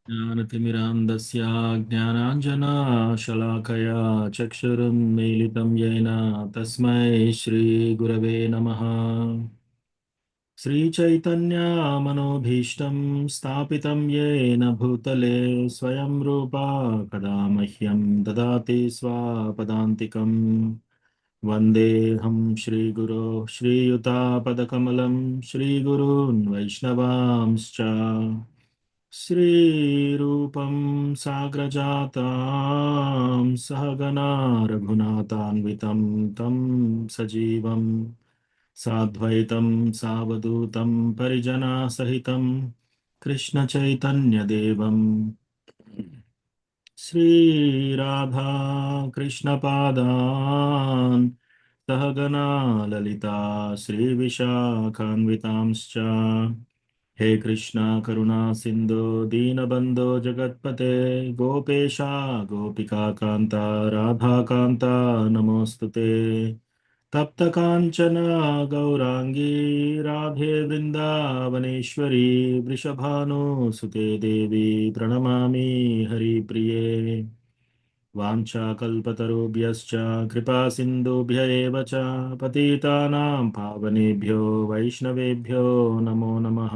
ज्ञानतिमिरान्धस्य ज्ञानाञ्जनशलाकया चक्षुरुन्मीलितं येन तस्मै श्रीगुरवे नमः। श्रीचैतन्यमनोभीष्टं स्थापितं येन भूतले स्वयं रूपा कदा मह्यं ददाति स्वपदान्तिकम्। वन्देऽहं श्रीगुरो श्रीयुतापदकमलं श्रीगुरून् वैष्णवांश्च श्रीरूपं साग्रजातां सहगना रघुनाथान्वितं तं सजीवं साद्वैतं सावधूतं परिजनासहितं कृष्णचैतन्यदेवं श्रीराधा कृष्णपादान् सहगना ललिता श्रीविशाखान्वितांश्च हे कृष्णा करुणा सिन्धो दीनबन्धो जगत्पते गोपेशा गोपिका कान्ता राधा कान्ता नमोऽस्तु ते तप्तकाञ्चन गौराङ्गी राधे वृन्दावनेश्वरी वृषभानुसुते देवी प्रणमामि हरिप्रिये वाञ्छाकल्पतरुभ्यश्च कृपासिन्धुभ्य एव च पतितानां पावनेभ्यो वैष्णवेभ्यो नमो नमः।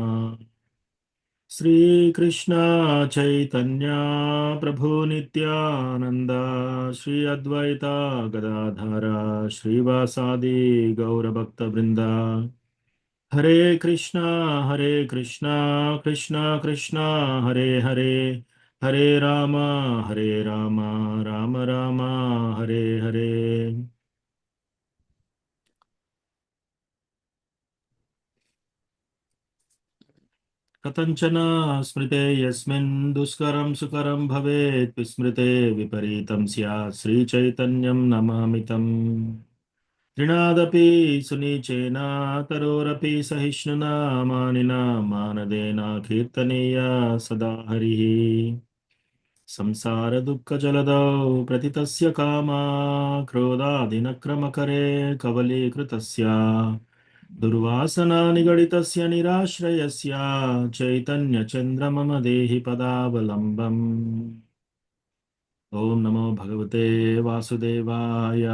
श्रीकृष्ण चैतन्य प्रभु नित्यानन्द श्री अद्वैता गदाधर श्रीवासादि गौरभक्तवृन्दा हरे कृष्णा कृष्णा कृष्णा हरे हरे हरे राम राम राम हरे हरे। कथञ्चन स्मृते यस्मिन् दुष्करं सुकरं भवेत् विस्मृते विपरीतं स्यात् श्रीचैतन्यं नमामि तम्। तृणादपि सुनीचेन करोरपि सहिष्णुना मानिना मानदेन कीर्तनीय सदा हरिः। संसारदुःखजलदौ प्रतितस्य कामा क्रोधादिनक्रमकरे कवलीकृतस्य दुर्वासना निगडितस्य निराश्रयस्य चैतन्यचन्द्रमम देहि पदावलम्बम्। ॐ नमो भगवते वासुदेवाय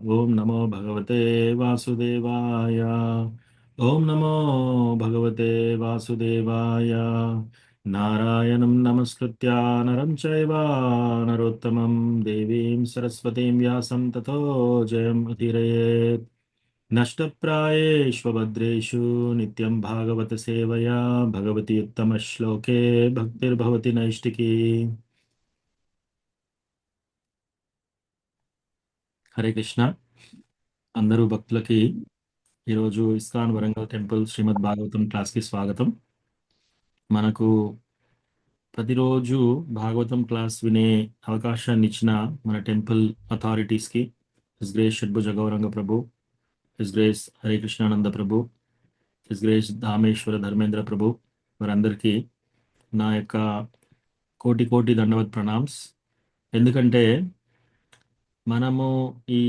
ॐ नमो भगवते वासुदेवाय ॐ नमो भगवते वासुदेवाय। नारायणं नमस्कृत्य नरं चैव नरोत्तमं देवीं सरस्वतीं व्यासं ततो जयमुदीरयेत्। नष्टप्रायेष्वभद्रेषु नित्यं भागवत सेवया भगवति उत्तमश्लोके भक्तिर्भवति नैष्टिकी। హరే కృష్ణ. అందరూ భక్తులకి ఈరోజు ఇస్కాన్ వరంగల్ టెంపుల్ శ్రీమద్ భాగవతం క్లాస్కి స్వాగతం. మనకు ప్రతిరోజు భాగవతం క్లాస్ వినే అవకాశాన్ని ఇచ్చిన మన టెంపుల్ అథారిటీస్కి, హిస్ గ్రేస్ షడ్భుజ గౌరంగ ప్రభు, హిస్ గ్రేస్ హరే కృష్ణానంద ప్రభు, హిస్ గ్రేస్ ధామేశ్వర ధర్మేంద్ర ప్రభు, వారందరికీ నా యొక్క కోటి కోటి దండవత్ ప్రణామ్స్. ఎందుకంటే మనము ఈ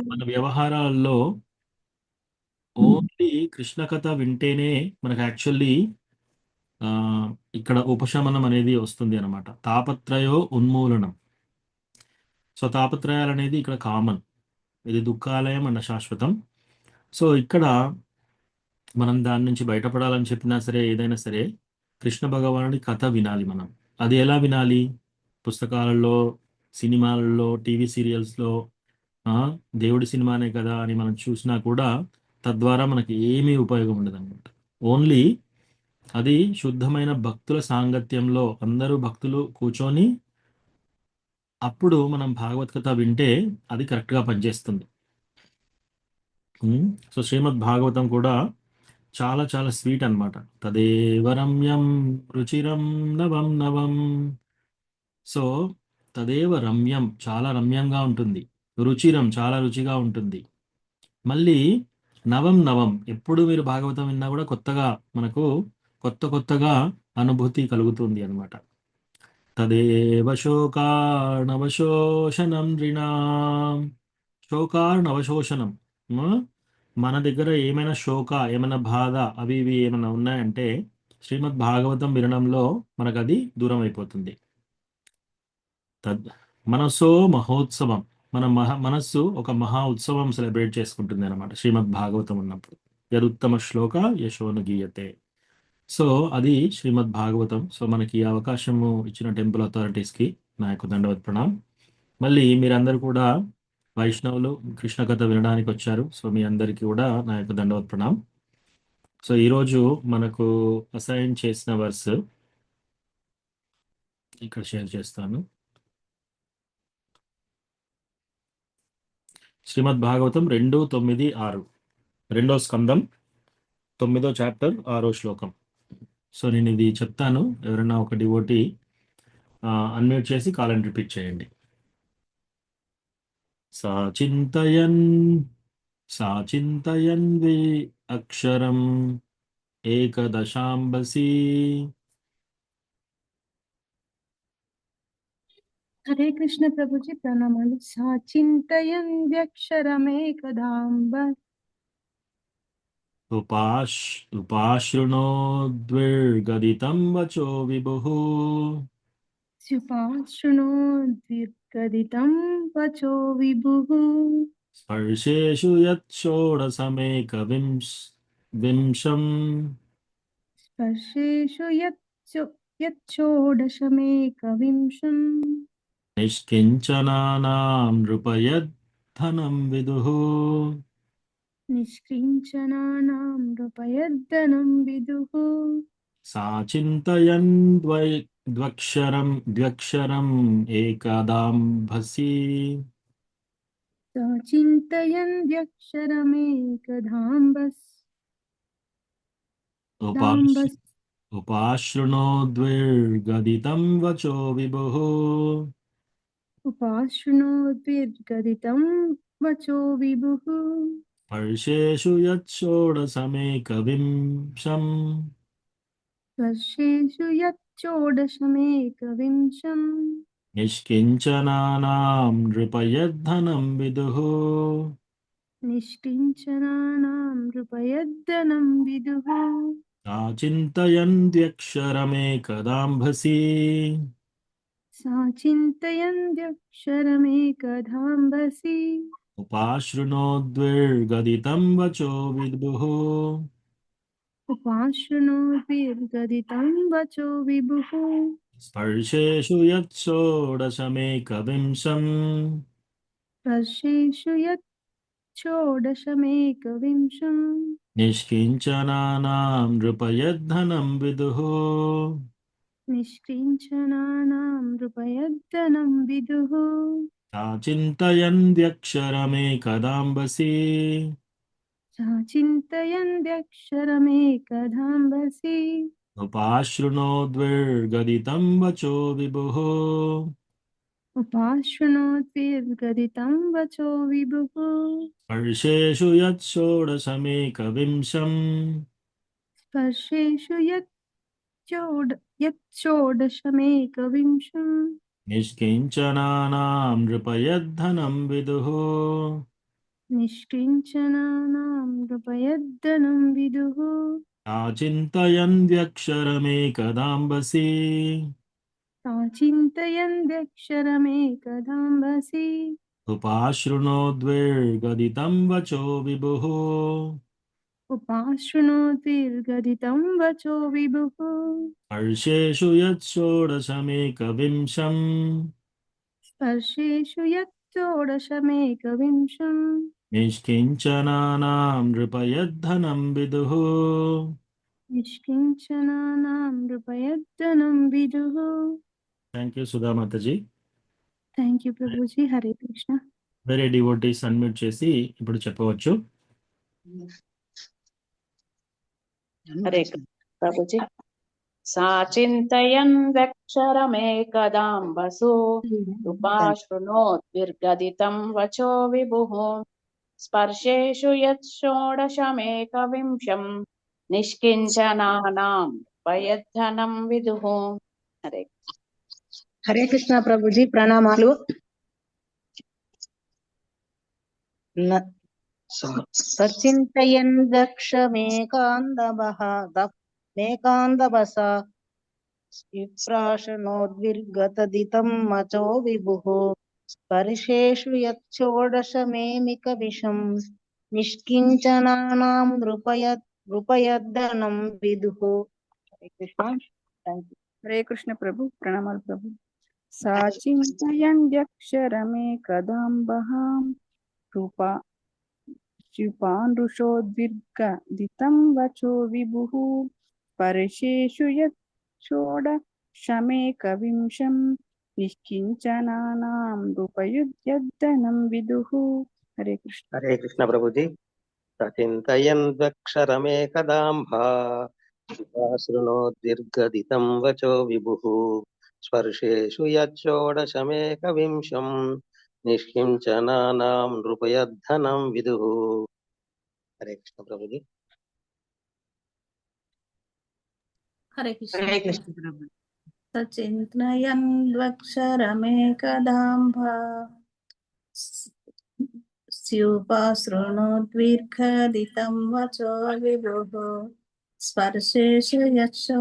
మన వ్యవహారాల్లో ఓన్లీ కృష్ణ కథ వింటేనే మనకు యాక్చువల్లీ ఇక్కడ ఉపశమనం అనేది వస్తుంది అనమాట. తాపత్రయో ఉన్మూలనం. సో తాపత్రయాలు అనేది ఇక్కడ కామన్, ఇది దుఃఖాలయం అన్న శాశ్వతం. సో ఇక్కడ మనం దాని నుంచి బయటపడాలని చెప్పినా సరే, ఏదైనా సరే కృష్ణ భగవానుడి కథ వినాలి మనం. అది ఎలా వినాలి? పుస్తకాలలో, సినిమాలలో, టీవీ సీరియల్స్లో దేవుడి సినిమానే కదా అని మనం చూసినా కూడా తద్వారా మనకి ఏమీ ఉపయోగం ఉండదు అనమాట. ఓన్లీ అది శుద్ధమైన భక్తుల సాంగత్యంలో అందరూ భక్తులు కూర్చొని అప్పుడు మనం భాగవత్ కథ వింటే అది కరెక్ట్గా పనిచేస్తుంది. సో శ్రీమద్ భాగవతం కూడా చాలా చాలా స్వీట్ అనమాట. తదేవ రమ్యం రుచిరం నవం నవం. సో తదేవ రమ్యం చాలా రమ్యంగా ఉంటుంది, రుచిరం చాలా రుచిగా ఉంటుంది, మళ్ళీ నవం నవం ఎప్పుడు మీరు భాగవతం విన్నా కూడా కొత్తగా మనకు కొత్తగా అనుభూతి కలుగుతుంది అనమాట. తదేవ శోకార్ణవశోషణం నృణాం. శోకార్ణవశోషణం, మన దగ్గర ఏమైనా ఏమైనా బాధ అవి ఇవి ఏమైనా ఉన్నాయంటే శ్రీమద్ భాగవతం వినడంలో మనకు అది దూరం అయిపోతుంది. మనసో మహోత్సవం, మన మనస్సు ఒక మహా ఉత్సవం సెలబ్రేట్ చేసుకుంటుంది అనమాట శ్రీమద్ భాగవతం ఉన్నప్పుడు. యదుత్తమ శ్లోక యశోను గీయతే. సో అది శ్రీమద్ భాగవతం. సో మనకి ఈ అవకాశము ఇచ్చిన టెంపుల్ అథారిటీస్కి నా యొక్క దండవత్ ప్రణాం. మళ్ళీ మీరందరూ కూడా వైష్ణవులు కృష్ణ కథ వినడానికి వచ్చారు. సో మీ అందరికీ కూడా నా యొక్క దండవత్ ప్రణాం. సో ఈరోజు మనకు అసైన్ చేసిన వర్స్ ఇక్కడ షేర్ చేస్తాను. శ్రీమద్ భాగవతం 2:9-6, 2వ స్కందం 9వ చాప్టర్ 6వ శ్లోకం. సో నేను ఇది చెప్తాను, ఎవరైనా ఒక డివోటీ అన్మ్యూట్ చేసి కాలని రిపీట్ చేయండి. సాచింతయన్ వి అక్షరం ఏకదశాంబసి. హరే కృష్ణ ప్రభుజీ ప్రణామాలు. సాచింతయన్ వ్యక్షరమేకదాంబ ఉపాశృణోద్విర్గదితం వచో విభుః. శుపాశృణోద్విర్గదితం వచో విభుః. స్పర్శేషు యచ్చోడసమేకవింశం. స్పర్శేషు యచ్చోడశమేకవింశం. నిష్కించనానాం నృపయద్ధనం విదుః. నిష్కించనానాం నృపయద్ధనం విదుః. సాచింతయన్ ద్వక్షరం ఏకదాంభసి. సాచింతయన్ వ్యక్షరమేకదాంబస్ ఉపాశృణోద్విర్గదితం వచో విభుః. ఉపాశృణోద్విర్గదితం వచో విభుః. స్పర్శేషు యచ్చోడసమేకవింశం. స్పర్శేషు యచ్చోడశమేకవింశం. నిష్కించనానాం నృపయద్ధనం విదుః. నిష్కించనానాం నృపయద్ధనం విదుః. సాచింతయన్ ద్వక్షరమేకదాంభసి. సాచింతయన్ ద్వక్షరమేకదాంబసి. ఉపాశృణోద్విర్గదితం వచో విభుః. ఉపాశృణోద్విర్గదితం వచో విభుః. స్పర్శేషు యచ్చోడశమేకవింశం. స్పర్శేషు యచ్చోడశమేకవింశం. నిష్కించనానాం నృపయద్ధనం విదుః. నిష్కించనానాం నృపయద్ధనం విదుః. సాచింతయన్ ద్వక్షరమేకదాంబసి. సాచింతయన్ ద్వక్షరమేకదాంబసి. ఉపాశృణోద్విర్గదితం వచో విభుః. ఉపాశృణోద్విర్గదితం వచో విభుః. స్పర్శేషు యచ్చోడశమేకవింశం. స్పర్శేషు యచ్చోడశమేకవింశం. నిష్కించనానాం నృపయద్ధనం విదుః. నిష్కించనానాం నృపయద్ధనం విదుః. సాచింతయన్ ద్వక్షరమేకదాంబసి. సాచింతయన్ ద్వక్షరమేకదాంబసి. ఉపాశృణోద్విర్గదితం వచో విభుః. ఉపాశృణోద్విర్గదితం వచో విభుః. స్పర్శేషు యచ్చోడశమేకవింశం. స్పర్శేషు యచ్చోడశమేకవింశం. నిష్కించనానాం నృపయద్ధనం విదుః. నిష్కించనానాం నృపయద్ధనం విదుః. థ్యాంక్ యూ సుధామాతజీ. థ్యాంక్ యూ ప్రభుజీ. హరే కృష్ణ. వేరే డివోటీస్ అన్మ్యూట్ చేసి ఇప్పుడు చెప్పవచ్చు. హరే కృష్ణ ప్రభుజీ. సాచింతయన్ వ్యక్షరమేకదాంబసు. ఉపాశృణోద్విర్గదితం వచో విభుః. స్పర్శేషు యచ్చోడశమేకవింశం. నిష్కించనానాం నృపయద్ధనం విదుః. హరే హరే కృష్ణ ప్రభుజీ ప్రణామాలు. సచింతయన్ దక్షమేకాందభః మేకాందవస విప్రాశనోద్విర్గతదితం మచో విభుః స్పర్శేషు యచ్చోడశమేమిక విషం నిష్కించనానాం నృపయద్దనం విదుః. హరే కృష్ణ. Thank you. హరే కృష్ణ ప్రభు. ప్రణామాలు ప్రభు. సాచింతయండ్యక్షరమేకదాంబహాం రూపా క్షిపానృషోద్విర్గదితం వచో విభుః స్పర్శేషు యచ్చోడశమేకవింశం నిష్కించనానాం నృపయుద్యద్దనం విదుః. హరే కృష్ణ. హరే కృష్ణ ప్రభుజీ. సచింతయన్ ద్వక్షరమేకదాంభా శృణోద్విర్గదితం వచో విభుః స్పర్శేషు యచ్చోడశమేకవింశం నిష్కించనానాం నృపయద్ధనం విదుః. హరే కృష్ణ ప్రభుజీ. హరే కృష్ణ. హరే కృష్ణ ప్రభు. సచింతయన్ ద్వక్షరమేకదాంభా స్యూపాశృణోద్విర్గదితం వచో విభుః స్పర్శేషు యచ్చోడశమేకవింశ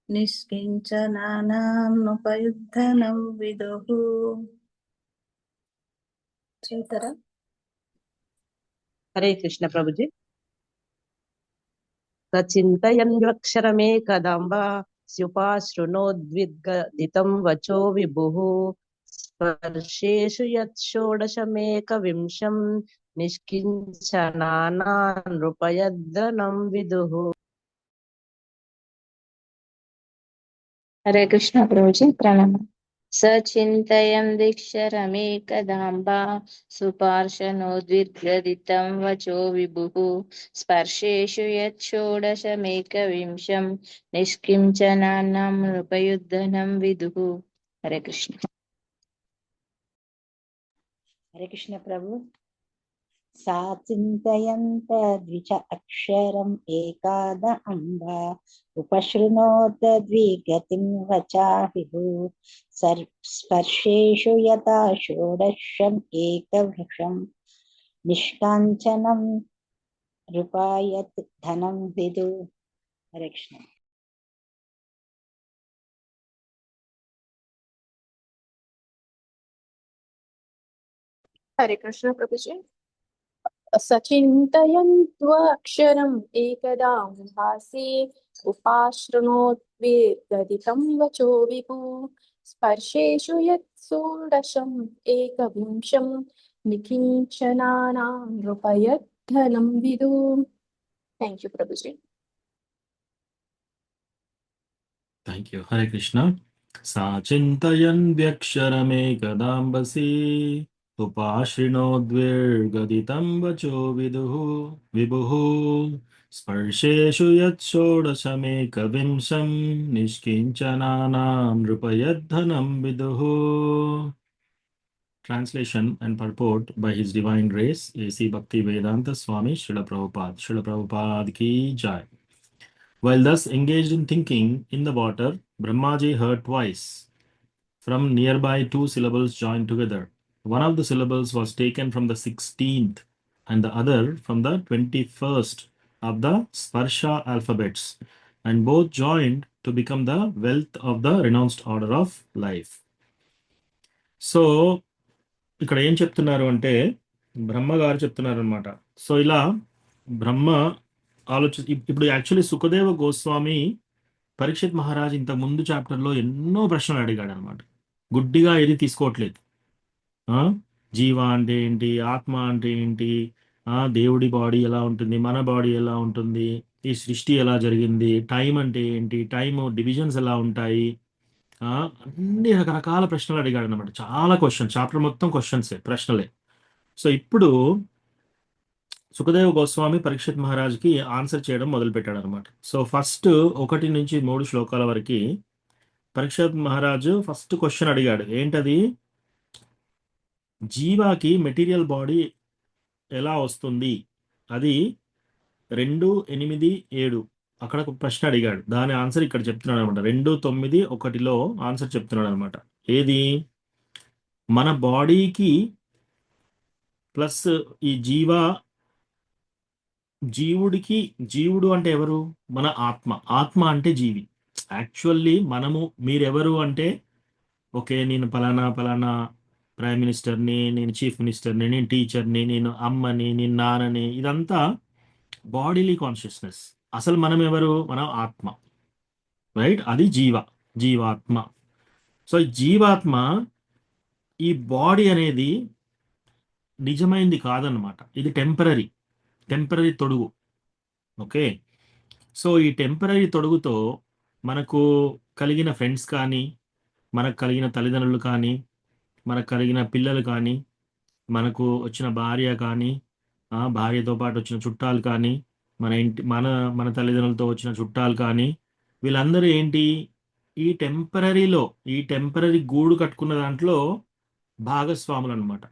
నిష్కించనానాం నృపయుద్ధనం విదుః. చదువుతారా? హరే కృష్ణ ప్రభుజీ. సచింతయన్వక్షరమేకదాంబా స్యుపాశృణోద్విర్గదితం వచో విభుః స్పర్శేషు యచ్చోడశమేకవింశం నిష్కించనానాం నృపయద్దనం విదుః. హరే కృష్ణ ప్రభుజీ. ప్రణామం. సచింతయం దీక్షరమేకదాంబా సుపార్శనోద్విర్గదితం వచో విభుః స్పర్శేషు యచ్చోడశమేకవింశం నిష్కించనానాం నృపయుద్ధనం విదుః. హరే కృష్ణ. హరే కృష్ణ ప్రభు. సాచింతయంత ద్విచ అక్షరం ఏకాద అంబా ఉపశృణోత ద్విగతిం వచా విభుః స్పర్శేషు యథా షోడశం ఏకవృషం నిష్కాంచనం రూపాయత్ ధనం విదుః. హరే కృష్ణ. హరే కృష్ణ ప్రభుజీ. సచింతయన్త్వక్షరం ఏకదాంభాసి ఉపాశృణోద్విర్గదితం వచో విభుః స్పర్శేషు యత్సోడశం ఏకవింశం నికించనానాం నృపయద్ధనం విదుః. థ్యాంక్ యూ ప్రభుజీ. Thank you. హరే కృష్ణ. సాచింతయన్ వ్యక్షరమేకదాంబసి ఉపాశ్రిణోద్విర్గదితం వచో విభుః స్పర్శేషు యచ్చోడశమేకవింశం నిష్కించనానాం నృపయద్ధనం విదుః. Translation and purport by His Divine Grace A.C. Bhaktivedanta Swami Srila Prabhupada. Srila Prabhupada ki jai. While thus engaged in thinking in the water, Brahmaji heard twice from nearby two syllables joined together. One of the syllables was taken from the 16th and the other from the 21st of the Sparsha alphabets, and both joined to become the wealth of the renounced order of life. So, ఇక్కడ ఏం చెప్తున్నారు అంటే బ్రహ్మ గారు చెప్తున్నారు అనమాట. So ఇలా బ్రహ్మ ఇప్పుడు actually Sukhadeva Goswami Parikshit Maharaj ఇంత ముందు చాప్టర్లో ఎన్నో ప్రశ్నలు అడిగాడు అనమాట. గుడ్డిగా ఏది తీసుకోవట్లేదు. జీవ అంటే ఏంటి, ఆత్మ అంటే ఏంటి, దేవుడి బాడీ ఎలా ఉంటుంది, మన బాడీ ఎలా ఉంటుంది, ఈ సృష్టి ఎలా జరిగింది, టైం అంటే ఏంటి, టైం డివిజన్స్ ఎలా ఉంటాయి, అన్ని రకరకాల ప్రశ్నలు అడిగాడు అనమాట. చాలా క్వశ్చన్, చాప్టర్ మొత్తం క్వశ్చన్సే, ప్రశ్నలే. సో ఇప్పుడు సుఖదేవ్ గోస్వామి పరీక్షిత్ మహారాజ్కి ఆన్సర్ చేయడం మొదలుపెట్టాడు అనమాట. సో ఫస్ట్ 1 నుంచి 3 శ్లోకాల వరకు పరీక్షిత్ మహారాజు ఫస్ట్ క్వశ్చన్ అడిగాడు. ఏంటది? జీవాకి మెటీరియల్ బాడీ ఎలా వస్తుంది, అది 2, 8, 7 అక్కడ ఒక ప్రశ్న అడిగాడు. దాని ఆన్సర్ ఇక్కడ చెప్తున్నాడు అనమాట. 2, 9, 1లో ఆన్సర్ చెప్తున్నాడు అనమాట. ఏది? మన బాడీకి ప్లస్ ఈ జీవ జీవుడికి, జీవుడు అంటే ఎవరు? మన ఆత్మ. ఆత్మ అంటే జీవి. యాక్చువల్లీ మనము, మీరెవరు అంటే, ఓకే నేను పలానా పలానా ప్రైమ్ మినిస్టర్ని, నేను చీఫ్ మినిస్టర్ని, నేను టీచర్ని, నేను అమ్మని, నేను నాన్నని, ఇదంతా బాడీలీ కాన్షియస్నెస్. అసలు మనం ఎవరు? మనం ఆత్మ, రైట్? అది జీవాత్మ. సో ఈ జీవాత్మ, ఈ బాడీ అనేది నిజమైంది కాదనమాట. ఇది టెంపరరీ తొడుగు. ఓకే. సో ఈ టెంపరరీ తొడుగుతో మనకు కలిగిన ఫ్రెండ్స్ కానీ, మనకు కలిగిన తల్లిదండ్రులు కానీ, మనకు కలిగిన పిల్లలు కానీ, మనకు వచ్చిన భార్య కానీ, భార్యతో పాటు వచ్చిన చుట్టాలు కానీ, మన మన తల్లిదండ్రులతో వచ్చిన చుట్టాలు కానీ, వీళ్ళందరూ ఏంటి? ఈ టెంపరరీ గూడు కట్టుకున్న దాంట్లో భాగస్వాములు అనమాట.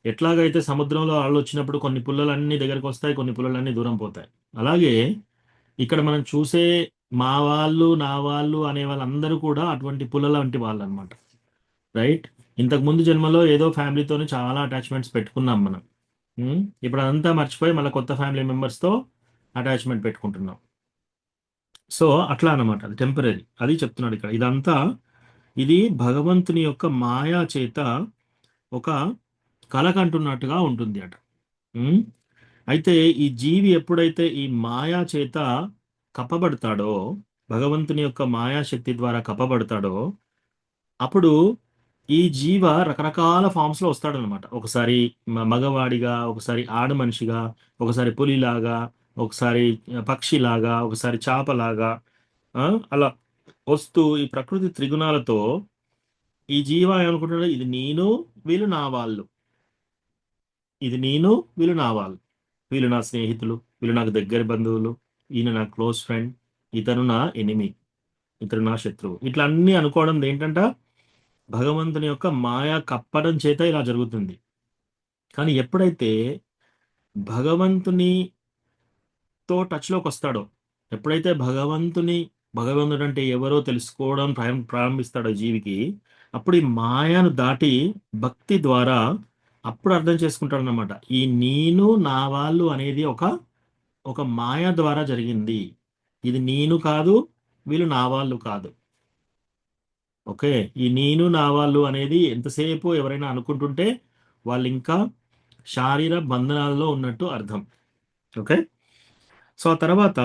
ఎట్లాగైతే సముద్రంలో అలలు వచ్చినప్పుడు కొన్ని పుల్లలన్నీ దగ్గరికి వస్తాయి, కొన్ని పుల్లలన్నీ దూరం పోతాయి. అలాగే ఇక్కడ మనం చూసే మా వాళ్ళు, నా వాళ్ళు అనే వాళ్ళందరూ కూడా అటువంటి పుల్లల వంటి వాళ్ళు అనమాట, రైట్? ఇంతకు ముందు జన్మలో ఏదో ఫ్యామిలీతోనే చాలా అటాచ్మెంట్స్ పెట్టుకున్నాం మనం. ఇప్పుడు అదంతా మర్చిపోయి మళ్ళీ కొత్త ఫ్యామిలీ మెంబర్స్తో అటాచ్మెంట్ పెట్టుకుంటున్నాం. సో అట్లా అనమాట, అది టెంపరరీ. అది చెప్తున్నాడు ఇక్కడ. ఇది భగవంతుని యొక్క మాయా చేత ఒక కలకంటున్నట్టుగా ఉంటుంది అట. ఉమ్, అయితే ఈ జీవి ఎప్పుడైతే ఈ మాయా చేత కప్పబడతాడో, భగవంతుని యొక్క మాయాశక్తి ద్వారా కప్పబడతాడో, అప్పుడు ఈ జీవ రకరకాల ఫామ్స్ లో వస్తాడనమాట. ఒకసారి మగవాడిగా, ఒకసారి ఆడ మనిషిగా, ఒకసారి పులిలాగా, ఒకసారి పక్షిలాగా, ఒకసారి చేపలాగా, అలా వస్తూ ఈ ప్రకృతి త్రిగుణాలతో ఈ జీవ ఏమనుకుంటున్నాడు? ఇది నేను, వీళ్ళు నా వాళ్ళు. ఇది నేను, వీళ్ళు నా వాళ్ళు. వీళ్ళు నా స్నేహితులు, వీళ్ళు నాకు దగ్గర బంధువులు, ఈయన నా క్లోజ్ ఫ్రెండ్, ఇతను నా ఎనిమి, ఇతను నా శత్రువు. ఇట్లా అన్ని అనుకోవడం ఏంటంట? భగవంతుని యొక్క మాయా కప్పడం చేత ఇలా జరుగుతుంది. కానీ ఎప్పుడైతే భగవంతునితో టచ్లోకి వస్తాడో, ఎప్పుడైతే భగవంతుడు అంటే ఎవరో తెలుసుకోవడం ప్రారంభిస్తాడో జీవికి, అప్పుడు ఈ మాయను దాటి భక్తి ద్వారా అప్పుడు అర్థం చేసుకుంటాడు అన్నమాట. ఈ నేను నా వాళ్ళు అనేది ఒక మాయ ద్వారా జరిగింది. ఇది నేను కాదు, వీళ్ళు నా వాళ్ళు కాదు. ఓకే. ఈ నేను నా వాళ్ళు అనేది ఎంతసేపు ఎవరైనా అనుకుంటుంటే వాళ్ళు ఇంకా శారీర బంధనాల్లో ఉన్నట్టు అర్థం. ఓకే. సో ఆ తర్వాత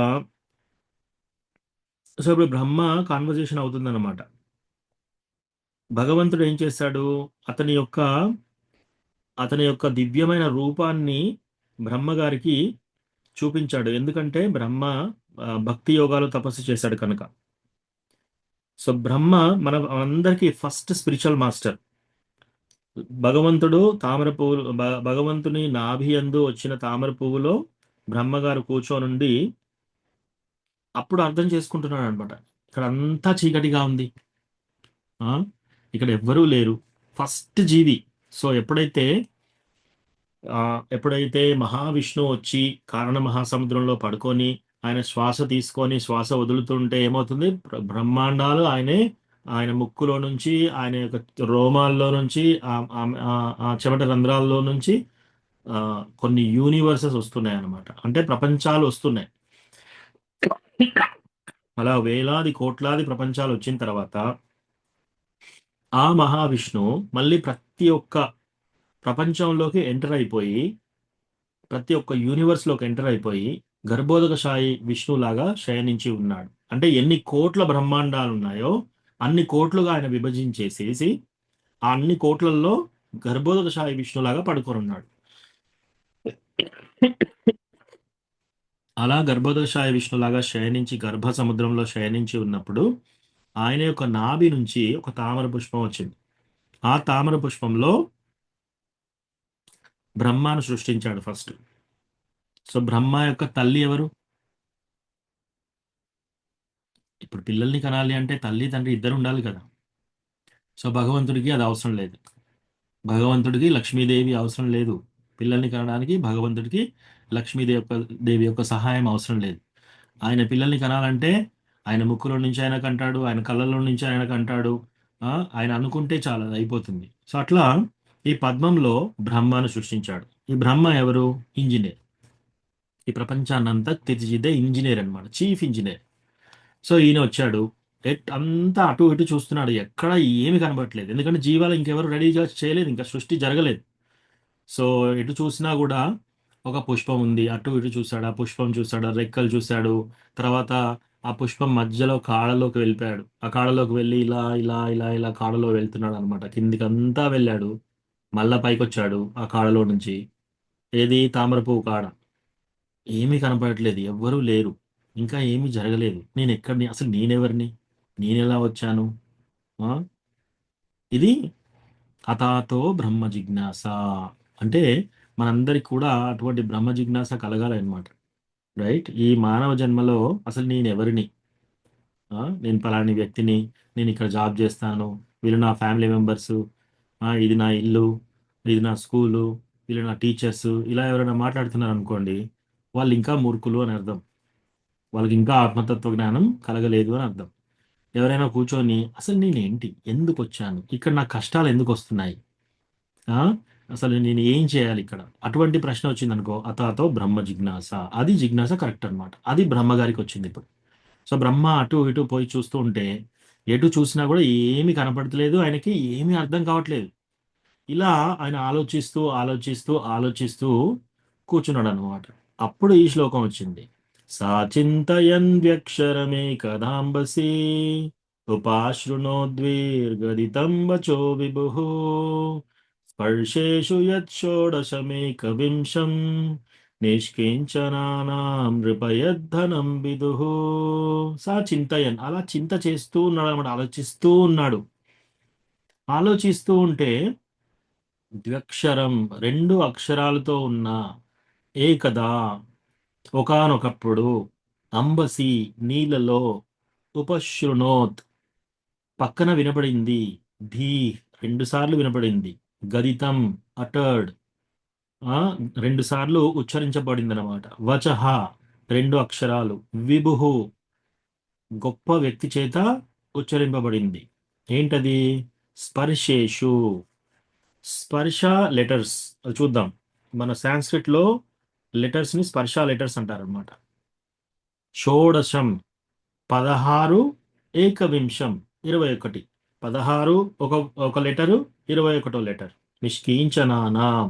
ఇప్పుడు బ్రహ్మ కాన్వర్జేషన్ అవుతుందన్నమాట. భగవంతుడు ఏం చేశాడు? అతని యొక్క దివ్యమైన రూపాన్ని బ్రహ్మగారికి చూపించాడు. ఎందుకంటే బ్రహ్మ భక్తి యోగాలు తపస్సు చేశాడు కనుక. సో బ్రహ్మ మన అందరికీ ఫస్ట్ స్పిరిచువల్ మాస్టర్. భగవంతుడు తామర పువ్వులు, భగవంతుని నాభియందు వచ్చిన తామర పువ్వులో బ్రహ్మగారు కూర్చోనుండి అప్పుడు అర్థం చేసుకుంటున్నాడు అనమాట. ఇక్కడ అంతా చీకటిగా ఉంది, ఇక్కడ ఎవ్వరూ లేరు. ఫస్ట్ జీవి. సో ఎప్పుడైతే మహావిష్ణువు వచ్చి కారణ మహాసముద్రంలో పడుకొని ఆయన శ్వాస తీసుకొని శ్వాస వదులుతుంటే ఏమవుతుంది? బ్రహ్మాండాలు ఆయన ముక్కులో నుంచి, ఆయన యొక్క రోమాల్లో నుంచి, ఆ చెమట రంధ్రాల్లో నుంచి కొన్ని యూనివర్సెస్ వస్తున్నాయి అన్నమాట. అంటే ప్రపంచాలు వస్తున్నాయి. అలా వేలాది కోట్లాది ప్రపంచాలు వచ్చిన తర్వాత ఆ మహావిష్ణువు మళ్ళీ ప్రతి ఒక్క ప్రపంచంలోకి ఎంటర్ అయిపోయి, ప్రతి ఒక్క యూనివర్స్లోకి ఎంటర్ అయిపోయి గర్భోదకశాయి విష్ణువులాగా శయనించి ఉన్నాడు. అంటే ఎన్ని కోట్ల బ్రహ్మాండాలు ఉన్నాయో అన్ని కోట్లుగా ఆయన విభజించేసేసి ఆ అన్ని కోట్లలో గర్భోదకశాయి విష్ణులాగా పడుకొని ఉన్నాడు. అలా గర్భోదకశాయి విష్ణులాగా శయనించి గర్భ సముద్రంలో శయనించి ఉన్నప్పుడు ఆయన యొక్క నాభి నుంచి ఒక తామర పుష్పం వచ్చింది. ఆ తామర పుష్పంలో బ్రహ్మను సృష్టించాడు ఫస్ట్. సో బ్రహ్మ యొక్క తల్లి ఎవరు? ఇప్పుడు పిల్లల్ని కనాలి అంటే తల్లి తండ్రి ఇద్దరు ఉండాలి కదా. సో భగవంతుడికి అది అవసరం లేదు. భగవంతుడికి లక్ష్మీదేవి అవసరం లేదు. పిల్లల్ని కనడానికి భగవంతుడికి లక్ష్మీదేవి యొక్క సహాయం అవసరం లేదు. ఆయన పిల్లల్ని కనాలంటే ఆయన ముక్కులో నుంచి ఆయన కంటాడు, ఆయన కళ్ళలో నుంచి ఆయన కంటాడు. ఆయన అనుకుంటే చాలా అయిపోతుంది. సో అట్లా ఈ పద్మంలో బ్రహ్మను సృష్టించాడు. ఈ బ్రహ్మ ఎవరు? ఇంజనీర్. ఈ ప్రపంచాన్నంతా తీర్చిదిద్దే ఇంజనీర్ అనమాట, చీఫ్ ఇంజనీర్. సో ఈయన వచ్చాడు, అంతా అటు ఇటు చూస్తున్నాడు, ఎక్కడ ఏమి కనబడట్లేదు, ఎందుకంటే జీవాలు ఇంకెవరు రెడీగా చేయలేదు, ఇంకా సృష్టి జరగలేదు. సో ఎటు చూసినా కూడా ఒక పుష్పం ఉంది, అటు ఇటు చూశాడు, ఆ పుష్పం చూశాడు, ఆ రెక్కలు చూశాడు, తర్వాత ఆ పుష్పం మధ్యలో కాడలోకి వెళ్ళిపోయాడు, ఆ కాడలోకి వెళ్ళి ఇలా ఇలా ఇలా ఇలా కాడలో వెళ్తున్నాడు అనమాట, కిందికి అంతా వెళ్ళాడు, మళ్ళా పైకి వచ్చాడు ఆ కాడలో నుంచి. ఏది? తామర పువ్వు కాడ. ఏమీ కనపడట్లేదు, ఎవ్వరూ లేరు, ఇంకా ఏమీ జరగలేదు. నేను ఎక్కడిని, అసలు నేనెవరిని, నేనెలా వచ్చాను? ఆ? ఇది హఠాతో బ్రహ్మ జిజ్ఞాస. అంటే మనందరికి కూడా అటువంటి బ్రహ్మ జిజ్ఞాస కలగాలి అనమాట, రైట్? ఈ మానవ జన్మలో అసలు నేను ఎవరిని, నేను పలాని వ్యక్తిని, నేను ఇక్కడ జాబ్ చేస్తాను, వీళ్ళు నా ఫ్యామిలీ మెంబర్స్, ఇది నా ఇల్లు, ఇది నా స్కూలు, వీళ్ళు నా టీచర్స్, ఇలా ఎవరైనా మాట్లాడుతున్నారు అనుకోండి, వాళ్ళు ఇంకా మూర్ఖులు అని అర్థం, వాళ్ళకి ఇంకా ఆత్మతత్వ జ్ఞానం కలగలేదు అని అర్థం. ఎవరైనా కూర్చొని అసలు నేనేంటి, ఎందుకు వచ్చాను ఇక్కడ, నా కష్టాలు ఎందుకు వస్తున్నాయి, ఆ? అసలు నేను ఏం చేయాలి ఇక్కడ, అటువంటి ప్రశ్న వచ్చింది అనుకో, అతాతో బ్రహ్మ జిజ్ఞాస. అది జిజ్ఞాస కరెక్ట్ అనమాట, అది బ్రహ్మ గారికి వచ్చింది ఇప్పుడు. సో బ్రహ్మ అటు ఇటు పోయి చూస్తూ ఉంటే, ఎటు చూసినా కూడా ఏమీ కనపడట్లేదు, ఆయనకి ఏమీ అర్థం కావట్లేదు. ఇలా ఆయన ఆలోచిస్తూ ఆలోచిస్తూ ఆలోచిస్తూ కూర్చున్నాడు అనమాట. అప్పుడు ఈ శ్లోకం వచ్చింది. సా చింతయన్ వ్యక్షరమే కదాంబసి ఉపాశృణోద్వీర్గదితం వచో విభుః స్పర్శేషు యచ్చోడశమేకవింశం నిష్కించనానాం నృపయద్ధనం విదుః. సా చింతయన్, అలా చింత చేస్తూ ఉన్నాడు అనమాట, ఆలోచిస్తూ ఉన్నాడు. ఆలోచిస్తూ ఉంటే ద్వ్యక్షరం, రెండు అక్షరాలతో ఉన్న, ఏకదా ఒకానొకప్పుడు, అంబసి నీళ్ళలో, ఉపశృణోత్ పక్కన వినపడింది, ధీ రెండు సార్లు వినపడింది, గదితం అటర్డ్ రెండు సార్లు ఉచ్చరించబడింది అనమాట, వచహ రెండు అక్షరాలు, విభుహు గొప్ప వ్యక్తి చేత ఉచ్చరింపబడింది. ఏంటది? స్పర్శేషు. స్పర్శ లెటర్స్ చూద్దాం. మన సాంస్క్రిట్ లో లెటర్స్ ని స్పర్శ లెటర్స్ అంటారు అనమాట. షోడశం 16, ఏకవింశం 21. 16 ఒక లెటరు, 21 లెటర్. నిష్కీంచనానాం,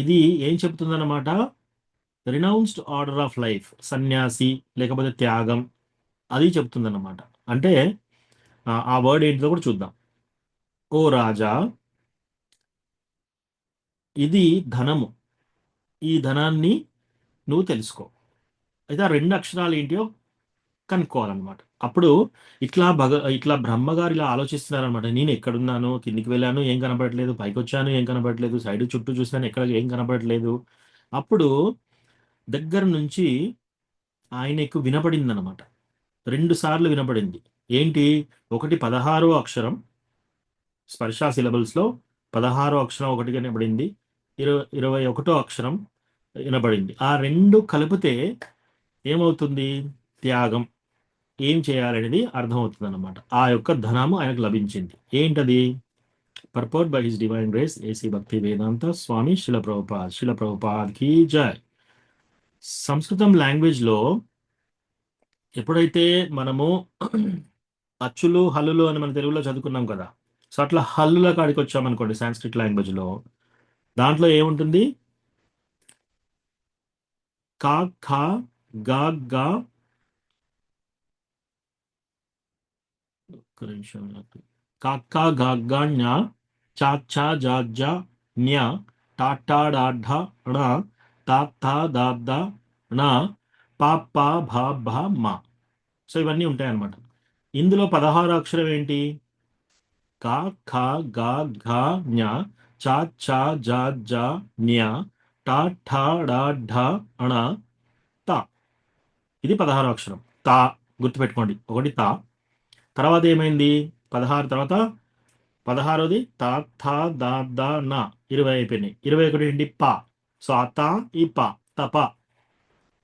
ఇది ఏం చెప్తుందన్నమాట? రినౌన్స్డ్ ఆర్డర్ ఆఫ్ లైఫ్, సన్యాసి లేకపోతే త్యాగం, అది చెప్తుందన్నమాట. అంటే ఆ వర్డ్ ఏంటిదో కూడా చూద్దాం. ఓ రాజా, ఇది ధనము, ఈ ధనాన్ని నువ్వు తెలుసుకో. అయితే ఆ రెండు అక్షరాలు ఏంటియో కనుక్కోవాలన్నమాట. అప్పుడు ఇట్లా బ్రహ్మగారు ఇలా ఆలోచిస్తున్నారనమాట. నేను ఎక్కడున్నాను, కిందికి వెళ్ళాను ఏం కనపడట్లేదు, పైకి వచ్చాను ఏం కనపడట్లేదు, సైడ్ చుట్టూ చూసాను ఎక్కడ ఏం కనపడట్లేదు. అప్పుడు దగ్గర నుంచి ఆయనకు వినపడింది అనమాట, 2 సార్లు వినపడింది. ఏంటి? ఒకటి 16వ అక్షరం, స్పర్శ సిలబల్స్ లో 16వ అక్షరం ఒకటి వినపడింది, 21వ అక్షరం వినపడింది. ఆ రెండు కలిపితే ఏమవుతుంది? త్యాగం, ఏం చేయాలనేది అర్థమవుతుంది అనమాట. ఆ యొక్క ధనము ఆయనకు లభించింది. ఏంటది? పర్పోర్ట్ by his divine grace AC భక్తి వేదాంత స్వామి శిల ప్రభుపాద్ కి జై. సంస్కృతం లాంగ్వేజ్ లో ఎప్పుడైతే మనము అచ్చులు హల్లులు అని మన తెలుగులో చదువుకున్నాం కదా, సో అట్లా హల్లుల కాడికి వచ్చామనుకోండి సాంస్క్రిట్ లాంగ్వేజ్ లో, దాంట్లో ఏముంటుంది? కా ఖా గా గా, ఒక్క నిమిషం, కాకా గాగ్గా జ్ఞ చా ఛా జా జా న్య టా టా డా ఢ ణ తా థా దా దా ణ పా పా భా భా మా. సో ఇవన్నీ ఉంటాయి అన్నమాట. ఇందులో 16 అక్షరం ఏంటి? కా ఖా గా ఘా జ్ఞ చా ఛా జా జా న్య టా ఠా డా ఢ ణ తా. ఇది 16 అక్షరం. తా గుర్తుపెట్టుకోండి, ఒకటి తా. తర్వాత ఏమైంది? 16 తర్వాత 16వది తా థా దా దా నా, 20 అయిపోయినాయి. 21 ఏంటి? పా. సో ఆ తా ఈ పా, తప.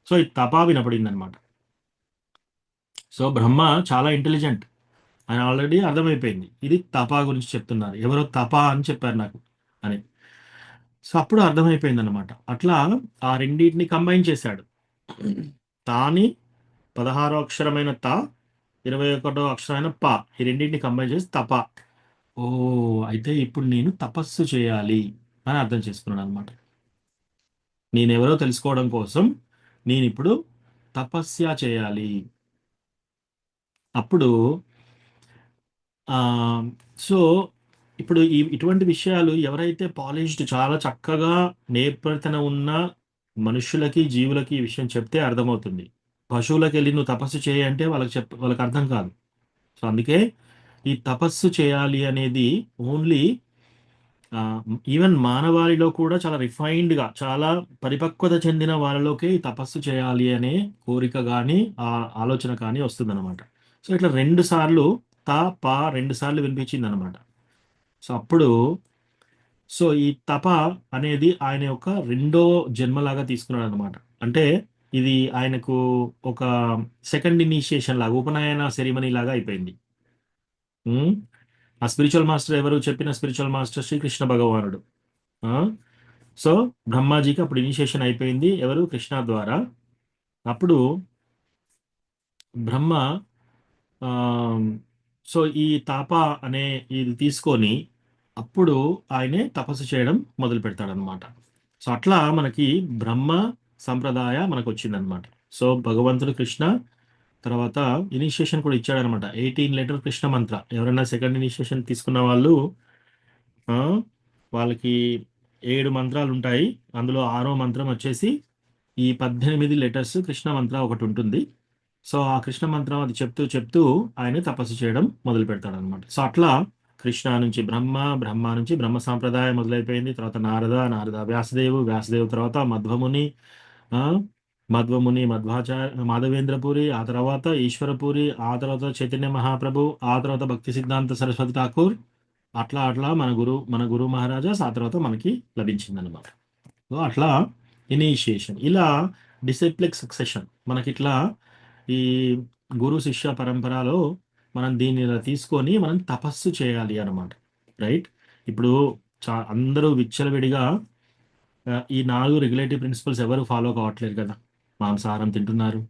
సో ఈ తపా వినపడింది అనమాట. సో బ్రహ్మ చాలా ఇంటెలిజెంట్, ఆయన ఆల్రెడీ అర్థమైపోయింది ఇది తపా గురించి చెప్తున్నారు, ఎవరో తపా అని చెప్పారు నాకు అని. సో అప్పుడు అర్థమైపోయింది అనమాట. అట్లా ఆ రెండింటిని కంబైన్ చేశాడు. తాని 16వ అక్షరమైన తా, 21వ అక్షరమైన పా, ఈ రెండింటిని కంబైన్ చేసి తప. ఓ, అయితే ఇప్పుడు నేను తపస్సు చేయాలి అని అర్థం చేసుకున్నాను అనమాట. నేనెవరో తెలుసుకోవడం కోసం నేను ఇప్పుడు తపస్య చేయాలి. అప్పుడు ఆ సో ఇప్పుడు ఇటువంటి విషయాలు ఎవరైతే పాలిష్డ్ చాలా చక్కగా నేర్పరితన ఉన్న మనుషులకి జీవులకి ఈ విషయం చెప్తే అర్థమవుతుంది. పశువులకు వెళ్ళి నువ్వు తపస్సు చేయి అంటే వాళ్ళకి అర్థం కాదు. సో అందుకే ఈ తపస్సు చేయాలి అనేది ఓన్లీ ఈవెన్ మానవాళిలో కూడా చాలా రిఫైన్డ్గా చాలా పరిపక్వత చెందిన వాళ్ళలోకే ఈ తపస్సు చేయాలి అనే కోరిక కానీ ఆ ఆలోచన కానీ వస్తుందన్నమాట. సో ఇట్లా 2 సార్లు తా పా 2 సార్లు వినిపించింది అనమాట. సో అప్పుడు ఈ తప అనేది ఆయన యొక్క రెండో జన్మలాగా తీసుకున్నాడు అనమాట. అంటే ఇది ఆయనకు ఒక సెకండ్ ఇనిషియేషన్ లాగా, ఉపనయన సెరిమనీ లాగా అయిపోయింది. ఉమ్, ఆ స్పిరిచువల్ మాస్టర్ ఎవరు? చెప్పిన స్పిరిచువల్ మాస్టర్ శ్రీకృష్ణ భగవానుడు. సో బ్రహ్మాజీకి అప్పుడు ఇనిషియేషన్ అయిపోయింది. ఎవరు? కృష్ణ ద్వారా. అప్పుడు బ్రహ్మ ఆ, ఈ తాప అనే ఇది తీసుకొని అప్పుడు ఆయనే తపస్సు చేయడం మొదలు పెడతాడనమాట. సో అట్లా మనకి బ్రహ్మ సంప్రదాయ మనకు వచ్చిందనమాట. సో భగవంతుడు కృష్ణ తర్వాత ఇనిషియేషన్ కూడా ఇచ్చాడనమాట. 18 లెటర్ కృష్ణ మంత్ర. ఎవరైనా సెకండ్ ఇనిషియేషన్ తీసుకున్న వాళ్ళు ఆ, వాళ్ళకి 7 మంత్రాలు ఉంటాయి. అందులో 6వ మంత్రం వచ్చేసి ఈ 18 లెటర్స్ కృష్ణ మంత్ర ఒకటి ఉంటుంది. సో ఆ కృష్ణ మంత్రం అది చెప్తూ చెప్తూ ఆయన తపస్సు చేయడం మొదలు పెడతాడు అనమాట. సో అట్లా కృష్ణ నుంచి బ్రహ్మ, బ్రహ్మ నుంచి బ్రహ్మ సాంప్రదాయం మొదలైపోయింది. తర్వాత నారద వ్యాసదేవు తర్వాత మధ్వముని, ఆ, మాధవేంద్రపురి, ఆ తర్వాత ఈశ్వరపురి, ఆ తర్వాత చైతన్య మహాప్రభు, ఆ తర్వాత భక్తి సిద్ధాంత సరస్వతి ఠాకూర్. అట్లా అట్లా మన గురు మహారాజాస్ ఆ తర్వాత మనకి లభించింది అనమాట. సో అట్లా ఇనిషియేషన్, ఇలా డిసిప్లిక్ సక్సెషన్ మనకి ఇట్లా ఈ గురు శిష్య పరంపరలో మనం దీన్ని ఇలా తీసుకొని మనం తపస్సు చేయాలి అన్నమాట. రైట్. ఇప్పుడు అందరూ విచ్చలవిడిగా ఈ 4 రెగ్యులేటరీ ప్రిన్సిపల్స్ ఎవరు ఫాలో కావట్లేదు కదా. మాంసాహారం తింటున్నారు,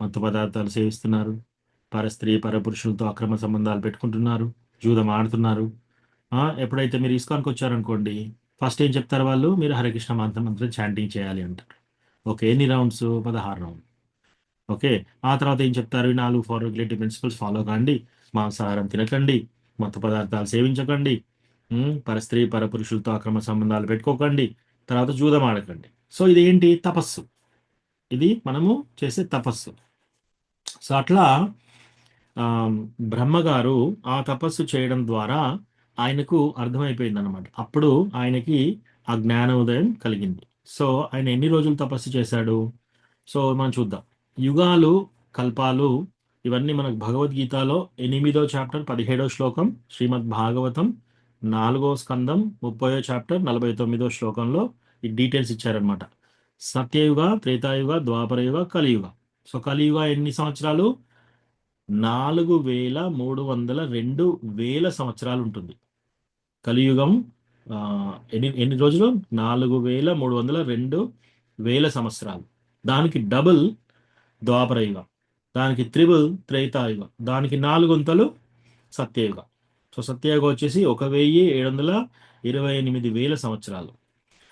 మత్తు పదార్థాలు సేవిస్తున్నారు, పరస్త్రీ పరపురుషులతో అక్రమ సంబంధాలు పెట్టుకుంటున్నారు, జూదం ఆడుతున్నారు. ఎప్పుడైతే మీరు ఇస్కాన్కి వచ్చారనుకోండి, ఫస్ట్ ఏం చెప్తారు వాళ్ళు? మీరు హరే కృష్ణ మంత్రం చాంటింగ్ చేయాలి అంటారు. ఓకే, ఎన్ని రౌండ్స్? 16 రౌండ్. ఓకే, ఆ తర్వాత ఏం చెప్తారు? 4 ఫార్ రెగ్యులేటరీ ప్రిన్సిపల్స్ ఫాలో కాండి, మాంసాహారం తినకండి, మత్తు పదార్థాలు సేవించకండి, పరస్త్రీ పరపురుషులతో అక్రమ సంబంధాలు పెట్టుకోకండి, తర్వాత జూదం ఆడకండి. సో ఇది ఏంటి? తపస్సు. ఇది మనము చేసే తపస్సు. సో అట్లా బ్రహ్మగారు ఆ తపస్సు చేయడం ద్వారా ఆయనకు అర్థమైపోయింది అనమాట. అప్పుడు ఆయనకి ఆ జ్ఞానోదయం కలిగింది. సో ఆయన ఎన్ని రోజులు తపస్సు చేశాడు? సో మనం చూద్దాం. యుగాలు, కల్పాలు, ఇవన్నీ మనకు భగవద్గీతలో 8వ చాప్టర్ 17వ శ్లోకం, శ్రీమద్ భాగవతం 4వ స్కందం 30వ చాప్టర్ 49వ శ్లోకంలో ఈ డీటెయిల్స్ ఇచ్చారనమాట. సత్యయుగ, త్రేతాయుగ, ద్వాపరయుగ, కలియుగ. సో కలియుగ ఎన్ని సంవత్సరాలు? 4,302,000 సంవత్సరాలు ఉంటుంది కలియుగం. ఎన్ని రోజులు? 4,302,000 సంవత్సరాలు. దానికి డబుల్ ద్వాపరయుగం, దానికి త్రిబుల్ త్రేతాయుగం, దానికి 4 గుంతలు సత్యయుగం. సో సత్యయుగం వచ్చేసి 1,728,000 సంవత్సరాలు.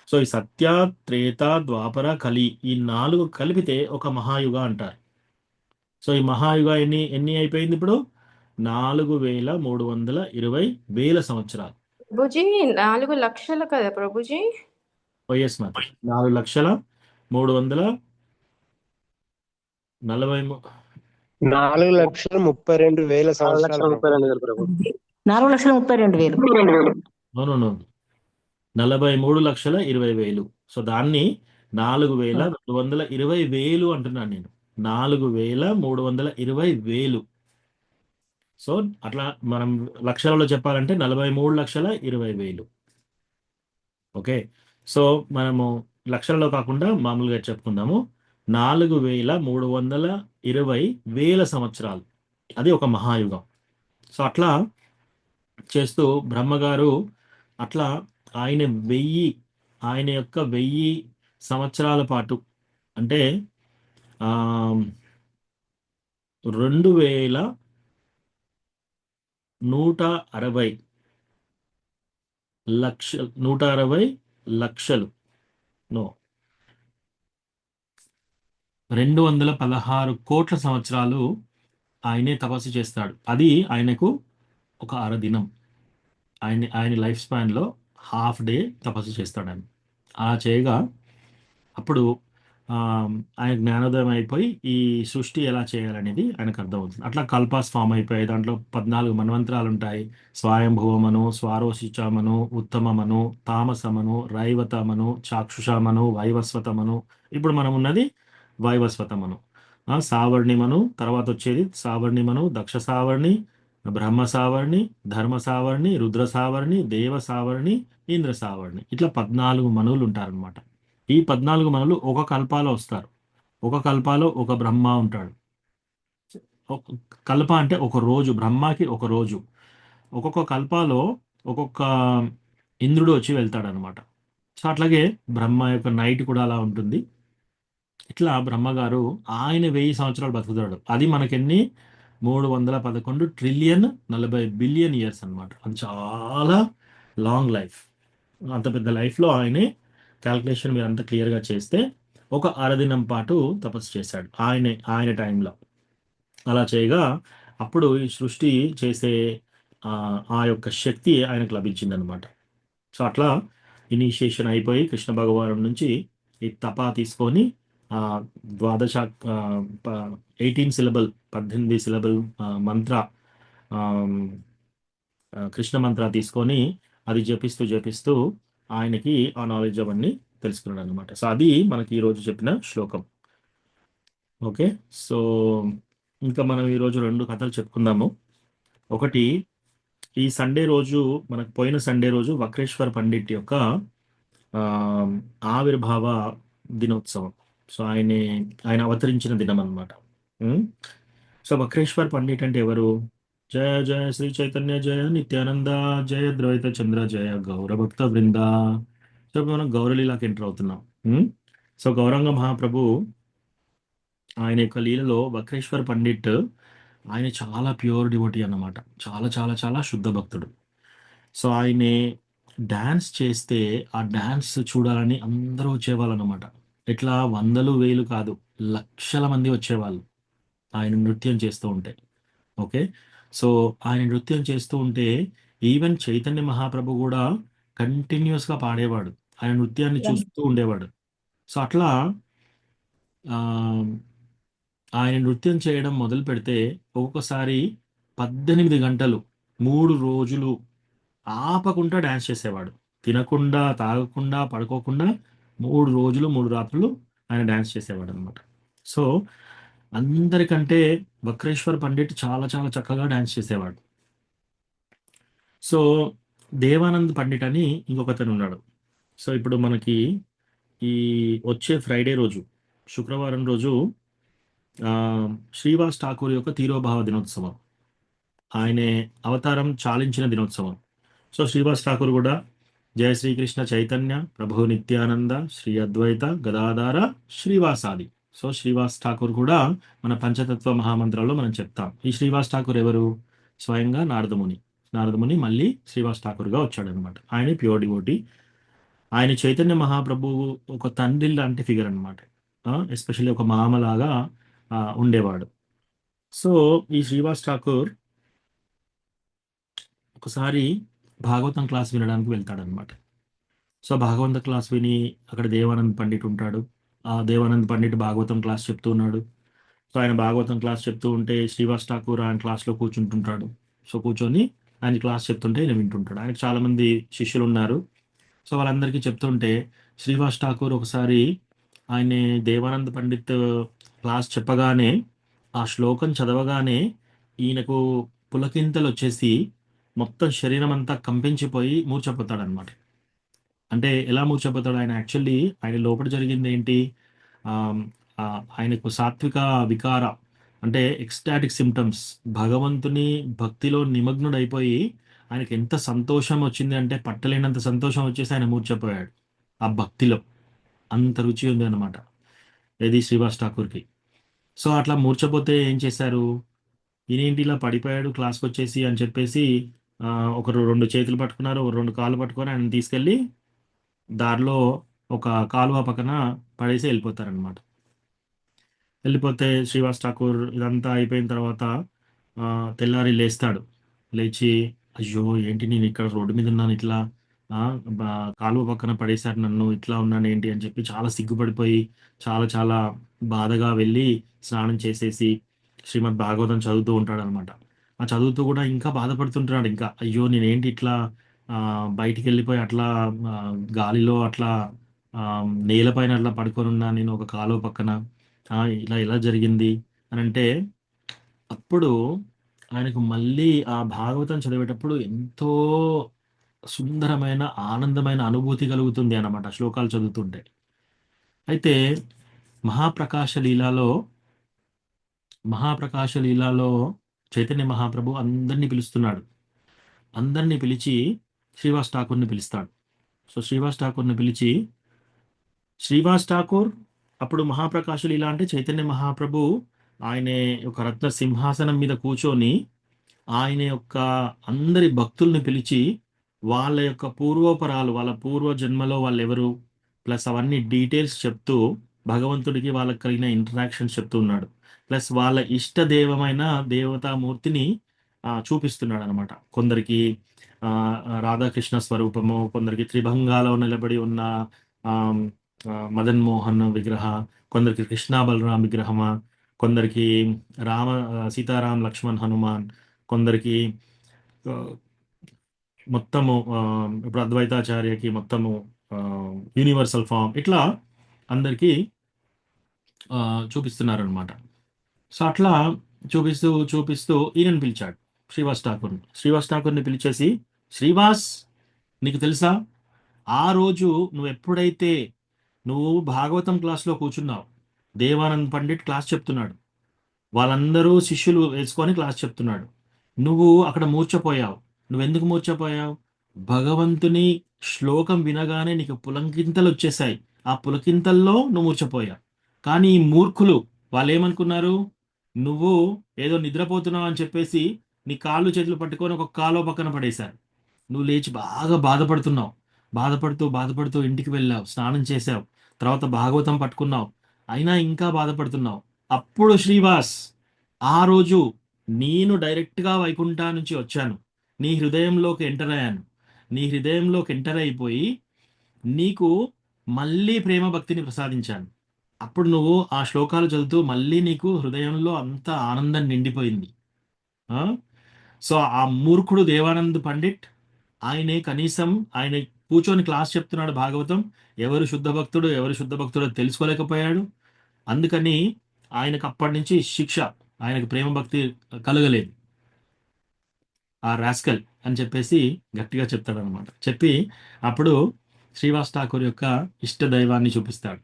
సో ఈ సత్య, త్రేత, ద్వాపర, కలి ఈ 4 కలిపితే ఒక మహాయుగ అంటారు. సో ఈ మహాయుగ ఎన్ని అయిపోయింది ఇప్పుడు? 4,320,000 సంవత్సరాలు. ప్రభుజీ 4 లక్షలు కదా ప్రభుజీ? వైఎస్ మాత 4,340,000 4,32,000 సంవత్సరాలు. 4,32,000. అవును, 43,20,000. సో దాన్ని 4,220,000 అంటున్నాను నేను. 4,320,000. సో అట్లా మనం లక్షలలో చెప్పాలంటే 43,20,000. ఓకే, సో మనము లక్షలలో కాకుండా మామూలుగా చెప్పుకుందాము. 4,320,000 సంవత్సరాలు, అది ఒక మహాయుగం. సో అట్లా చేస్తూ బ్రహ్మగారు అట్లా ఆయన 1000 ఆయన యొక్క 1000 సంవత్సరాల పాటు అంటే ఆ, 2160 లక్షలు నో 216 కోట్ల సంవత్సరాలు ఆయనే తపస్సు చేస్తాడు. అది ఆయనకు ఒక అరదినం. ఆయన లైఫ్ స్పాన్లో హాఫ్ డే తపస్సు చేస్తాడు ఆయన. అలా చేయగా అప్పుడు ఆ, ఆయన జ్ఞానోదయం అయిపోయి ఈ సృష్టి ఎలా చేయాలనేది ఆయనకు అర్థమవుతుంది. అట్లా కల్పాస్ ఫామ్ అయిపోయాయి. దాంట్లో 14 మన్వంతరాలు ఉంటాయి. స్వయంభువమను, స్వారోషిచామను, ఉత్తమమను, తామసమను, రైవతమను, చాక్షుషామను, వైవస్వతమను. ఇప్పుడు మనం ఉన్నది వైవస్వతమను. సావర్ణిమను, తర్వాత వచ్చేది సావర్ణిమను, దక్ష సావర్ణి, బ్రహ్మ సావర్ణి, ధర్మ సావర్ణి, రుద్ర సావర్ణి, దేవ సావర్ణి, ఇంద్ర సావర్ణి. ఇట్లా 14 మనువులు ఉంటారనమాట. ఈ 14 మనులు ఒక కల్పాలో వస్తారు. ఒక కల్పాలో ఒక బ్రహ్మ ఉంటాడు. కల్ప అంటే ఒక రోజు, బ్రహ్మకి ఒక రోజు. ఒక్కొక్క కల్పాలో ఒక్కొక్క ఇంద్రుడు వచ్చి వెళ్తాడు అనమాట. సో అట్లాగే బ్రహ్మ యొక్క నైట్ కూడా అలా ఉంటుంది. ఇట్లా బ్రహ్మగారు ఆయన 1000 సంవత్సరాలు బతుకుతాడు. అది మనకెన్ని 311 ట్రిలియన్ 40 బిలియన్ ఇయర్స్ అనమాట. అది చాలా లాంగ్ లైఫ్. అంత పెద్ద లైఫ్లో ఆయనే క్యాల్కులేషన్ మీరు అంత క్లియర్గా చేస్తే ఒక అరదినం పాటు తపస్సు చేశాడు ఆయన టైంలో. అలా చేయగా అప్పుడు ఈ సృష్టి చేసే ఆ యొక్క శక్తి ఆయనకు లభించింది అనమాట. సో అట్లా ఇనిషియేషన్ అయిపోయి కృష్ణ భగవాను నుంచి ఈ తపా తీసుకొని ద్వాదశ 18 సిలబల్ 18 సిలబల్ మంత్ర కృష్ణ మంత్ర తీసుకొని అది జపిస్తూ ఆయనకి ఆ నాలెడ్జ్ అవన్నీ తెలుసుకున్నాడు అనమాట. సో అది మనకి ఈరోజు చెప్పిన శ్లోకం. ఓకే, సో ఇంకా మనం ఈరోజు 2 కథలు చెప్పుకుందాము. ఒకటి, ఈ సండే రోజు మనకు పోయిన సండే రోజు వక్రేశ్వర్ పండిట్ యొక్క ఆవిర్భావ దినోత్సవం. సో ఆయన అవతరించిన దినం అనమాట. సో వక్రేశ్వర్ పండిట్ అంటే ఎవరు? జయ జయ శ్రీ చైతన్య జయ నిత్యానంద జయ ద్వైత చంద్ర జయ గౌరభక్త బృంద. సో ఇప్పుడు మనం గౌరలీలాకి ఎంటర్ అవుతున్నాం. సో గౌరంగ మహాప్రభు ఆయన యొక్క లీలలో వక్రేశ్వర్ పండిట్ ఆయన చాలా ప్యూర్ డివోటీ అన్నమాట. చాలా చాలా చాలా శుద్ధ భక్తుడు. సో ఆయన డాన్స్ చేస్తే ఆ డాన్స్ చూడాలని అందరూ వచ్చేవాళ్ళు అనమాట. ఇట్లా 100,000 కాదు, లక్షల మంది వచ్చేవాళ్ళు ఆయన నృత్యం చేస్తూ ఉంటే. ఓకే, సో ఆయన నృత్యం చేస్తూ ఉంటే ఈవెన్ చైతన్య మహాప్రభు కూడా కంటిన్యూస్గా పాడేవాడు, ఆయన నృత్యాన్ని చూస్తూ ఉండేవాడు. సో అట్లా ఆయన నృత్యం చేయడం మొదలు పెడితే ఒక్కొక్కసారి 18 గంటలు 3 రోజులు ఆపకుండా డ్యాన్స్ చేసేవాడు. తినకుండా తాగకుండా పడుకోకుండా 3 రోజులు 3 రాత్రులు ఆయన డ్యాన్స్ చేసేవాడు అనమాట. సో అందరికంటే వక్రేశ్వర్ పండిట్ చాలా చాలా చక్కగా డ్యాన్స్ చేసేవాడు. సో దేవానంద్ పండిట్ అని ఇంకొకతను ఉన్నాడు. సో ఇప్పుడు మనకి ఈ వచ్చే ఫ్రైడే రోజు, శుక్రవారం రోజు శ్రీవాస్ ఠాకూర్ యొక్క తీరోభావ దినోత్సవం, ఆయనే అవతారం చాలించిన దినోత్సవం. సో శ్రీవాస్ ఠాకూర్ కూడా జయ శ్రీకృష్ణ చైతన్య ప్రభు నిత్యానంద శ్రీ అద్వైత గదాధార శ్రీవాసాది. సో శ్రీవాస్ ఠాకూర్ కూడా మన పంచతత్వ మహామంత్రాల్లో మనం చెప్తాం. ఈ శ్రీవాస్ ఠాకూర్ ఎవరు? స్వయంగా నారదముని మళ్ళీ శ్రీవాస్ ఠాకూర్గా వచ్చాడనమాట. ఆయన ప్యూర్ డివోటీ. ఆయన చైతన్య మహాప్రభు ఒక తండ్రి లాంటి ఫిగర్ అనమాట. ఎస్పెషల్లీ ఒక మామలాగా ఉండేవాడు. సో ఈ శ్రీవాస్ ఠాకూర్ ఒకసారి భాగవతం క్లాస్ వినడానికి వెళ్తాడనమాట. సో భాగవత క్లాస్ విని అక్కడ దేవానంద్ పండిట్ ఉంటాడు. ఆ దేవానంద్ పండిట్ భాగవతం క్లాస్ చెప్తూ ఉన్నాడు. సో ఆయన భాగవతం క్లాస్ చెప్తూ ఉంటే శ్రీవాస్ ఠాకూర్ ఆయన క్లాస్లో కూర్చుంటుంటాడు. సో కూర్చొని ఆయన క్లాస్ చెప్తుంటే ఈయన వింటుంటాడు. ఆయనకు చాలామంది శిష్యులు ఉన్నారు. సో వాళ్ళందరికీ చెప్తుంటే శ్రీవాస్ ఠాకూర్ ఒకసారి ఆయన దేవానంద్ పండిత్ క్లాస్ చెప్పగానే ఆ శ్లోకం చదవగానే ఈయనకు పులకింతలు వచ్చేసి మొత్తం శరీరం అంతా కంపించిపోయి మూర్ఛపోతాడనమాట. అంటే ఎలా మూర్ఛపోతాడు? ఆయన యాక్చువల్లీ ఆయన లోపల జరిగింది ఏంటి? ఆయనకు సాత్విక వికార అంటే ఎక్స్టాటిక్ సిమ్టమ్స్, భగవంతుని భక్తిలో నిమగ్నుడైపోయి ఆయనకి ఎంత సంతోషం వచ్చింది అంటే పట్టలేనంత సంతోషం వచ్చేసి ఆయన మూర్ఛపోయాడు. ఆ భక్తిలో అంత రుచి ఉంది అనమాట ఏది శ్రీవాస్ ఠాకూర్కి. సో అట్లా మూర్ఛపోతే ఏం చేశారు, ఈయనేంటి ఇలా పడిపోయాడు క్లాస్కి వచ్చేసి అని చెప్పేసి ఒకరు 2 చేతులు పట్టుకున్నారు, 2 కాళ్ళు పట్టుకొని ఆయన తీసుకెళ్ళి దారిలో ఒక కాలువ పక్కన పడేసి వెళ్ళిపోతారనమాట. వెళ్ళిపోతే శ్రీవాస్ ఠాకూర్ ఇదంతా అయిపోయిన తర్వాత ఆ, తెల్లారి లేస్తాడు. లేచి అయ్యో ఏంటి నేను ఇక్కడ రోడ్డు మీద ఉన్నాను, ఇట్లా ఆ, కాలువ పక్కన పడేశారు నన్ను, ఇట్లా ఉన్నాను ఏంటి అని చెప్పి చాలా సిగ్గుపడిపోయి చాలా చాలా బాధగా వెళ్ళి స్నానం చేసేసి శ్రీమద్ భాగవతం చదువుతూ ఉంటాడు అనమాట. ఆ చదువుతూ కూడా ఇంకా బాధపడుతుంటాడు, ఇంకా అయ్యో నేనేంటి ఇట్లా ఆ, బయటికి వెళ్ళిపోయి అట్లా ఆ, గాలిలో అట్లా ఆ, నేలపైన అట్లా పడుకొని ఉన్నా నేను ఒక కాలువ పక్కన, ఇలా ఎలా జరిగింది అని అంటే అప్పుడు ఆయనకు మళ్ళీ ఆ భాగవతం చదివేటప్పుడు ఎంతో సుందరమైన ఆనందమైన అనుభూతి కలుగుతుంది అన్నమాట శ్లోకాలు చదువుతుంటే. అయితే మహాప్రకాశ లీలాలో మహాప్రకాశ లీలాలో చైతన్య మహాప్రభు అందరినీ పిలుస్తున్నాడు. అందరినీ పిలిచి శ్రీవాస్ ఠాకూర్ని పిలుస్తాడు. సో శ్రీవాస్ ఠాకూర్ని పిలిచి శ్రీవాస్ ఠాకూర్ అప్పుడు మహాప్రకాశ లీల అంటే చైతన్య మహాప్రభు ఆయన ఒక రత్న సింహాసనం మీద కూర్చొని ఆయన యొక్క అందరి భక్తుల్ని పిలిచి వాళ్ళ యొక్క పూర్వోపరాలు, వాళ్ళ పూర్వ జన్మలో వాళ్ళు ఎవరు, ప్లస్ అవన్నీ డీటెయిల్స్ చెప్తూ భగవంతుడికి వాళ్ళకి కలిగిన ఇంటరాక్షన్స్ చెప్తూ ఉన్నాడు. ప్లస్ వాళ్ళ ఇష్ట దేవమైన దేవతామూర్తిని చూపిస్తున్నాడు అనమాట. కొందరికి ఆ, రాధాకృష్ణ స్వరూపము, కొందరికి త్రిభంగాలో నిలబడి ఉన్న ఆ, మదన్ మోహన్ విగ్రహ, కొందరికి కృష్ణ బలరాం విగ్రహమా, కొందరికి రామ సీతారాం లక్ష్మణ్ హనుమాన్, కొందరికి ఆ, మొత్తము ఇప్పుడు అద్వైతాచార్యకి మొత్తము యూనివర్సల్ ఫామ్, ఇట్లా అందరికీ చూపిస్తున్నారు అనమాట. సో అట్లా చూపిస్తూ చూపిస్తూ ఈయనని పిలిచాడు శ్రీవాస్ ఠాకూర్ని. శ్రీవాస్ ఠాకూర్ని పిలిచేసి శ్రీవాస్, నీకు తెలుసా ఆ రోజు నువ్వు ఎప్పుడైతే నువ్వు భాగవతం క్లాస్లో కూర్చున్నావు, దేవానంద్ పండిట్ క్లాస్ చెప్తున్నాడు, వాళ్ళందరూ శిష్యులు వేసుకొని క్లాస్ చెప్తున్నాడు, నువ్వు అక్కడ మూర్ఛపోయావు. నువ్వెందుకు మూర్ఛపోయావు? భగవంతుని శ్లోకం వినగానే నీకు పులకింతలు వచ్చేసాయి. ఆ పులకింతల్లో నువ్వు మూర్ఛపోయావు. కానీ ఈ మూర్ఖులు వాళ్ళు ఏమనుకున్నారు, నువ్వు ఏదో నిద్రపోతున్నావు అని చెప్పేసి నీ కాళ్ళు చేతులు పట్టుకొని ఒక కాలో పక్కన పడేశారు. నువ్వు లేచి బాగా బాధపడుతున్నావు. బాధపడుతూ బాధపడుతూ ఇంటికి వెళ్ళావు, స్నానం చేసావు, తర్వాత భాగవతం పట్టుకున్నావు, అయినా ఇంకా బాధపడుతున్నావు. అప్పుడు శ్రీవాస్, ఆ రోజు నేను డైరెక్ట్గా వైకుంఠా నుంచి వచ్చాను, నీ హృదయంలోకి ఎంటర్ అయ్యాను, నీ హృదయంలోకి ఎంటర్ అయిపోయి నీకు మళ్ళీ ప్రేమ భక్తిని ప్రసాదించాను. అప్పుడు నువ్వు ఆ శ్లోకాలు చదువుతూ మళ్ళీ నీకు హృదయంలో అంత ఆనందం నిండిపోయింది. ఆ? సో ఆ మూర్ఖుడు దేవానంద్ పండిట్, ఆయనే కనీసం ఆయన కూర్చొని క్లాస్ చెప్తున్నాడు భాగవతం, ఎవరు శుద్ధ భక్తుడు ఎవరు శుద్ధ భక్తుడో తెలుసుకోలేకపోయాడు. అందుకని ఆయనకు అప్పటి నుంచి శిక్ష, ఆయనకు ప్రేమ భక్తి కలగలేదు. ఆ రాస్కల్ అని చెప్పేసి గట్టిగా చెప్తాడు అనమాట. చెప్పి అప్పుడు శ్రీవాస్ ఠాకూర్ యొక్క ఇష్ట దైవాన్ని చూపిస్తాడు.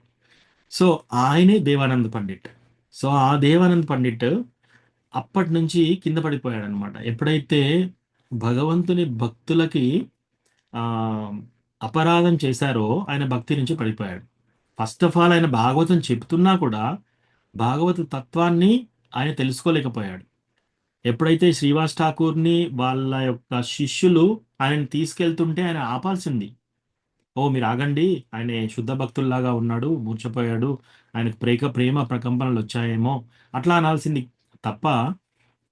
సో ఆయనే దేవానంద్ పండిట్. సో ఆ దేవానంద్ పండిట్ అప్పటి నుంచి కింద పడిపోయాడు అనమాట. ఎప్పుడైతే భగవంతుని భక్తులకి ఆ అపరాధం చేశారో ఆయన భక్తి నుంచి పడిపోయాడు. ఫస్ట్ ఆఫ్ ఆల్ ఆయన భాగవతం చెప్తున్నా కూడా భాగవత తత్వాన్ని ఆయన తెలుసుకోలేకపోయాడు. ఎప్పుడైతే శ్రీవాస్ ఠాకూర్ని వాళ్ళ యొక్క శిష్యులు ఆయనని తీసుకెళ్తుంటే ఆయన ఆపాల్సింది. ఓ మీరు ఆగండి, ఆయన శుద్ధ భక్తుల్లాగా ఉన్నాడు, మూర్ఛపోయాడు, ఆయనకు ప్రేమ ప్రకంపనలు వచ్చాయేమో అట్లా అనాల్సింది తప్ప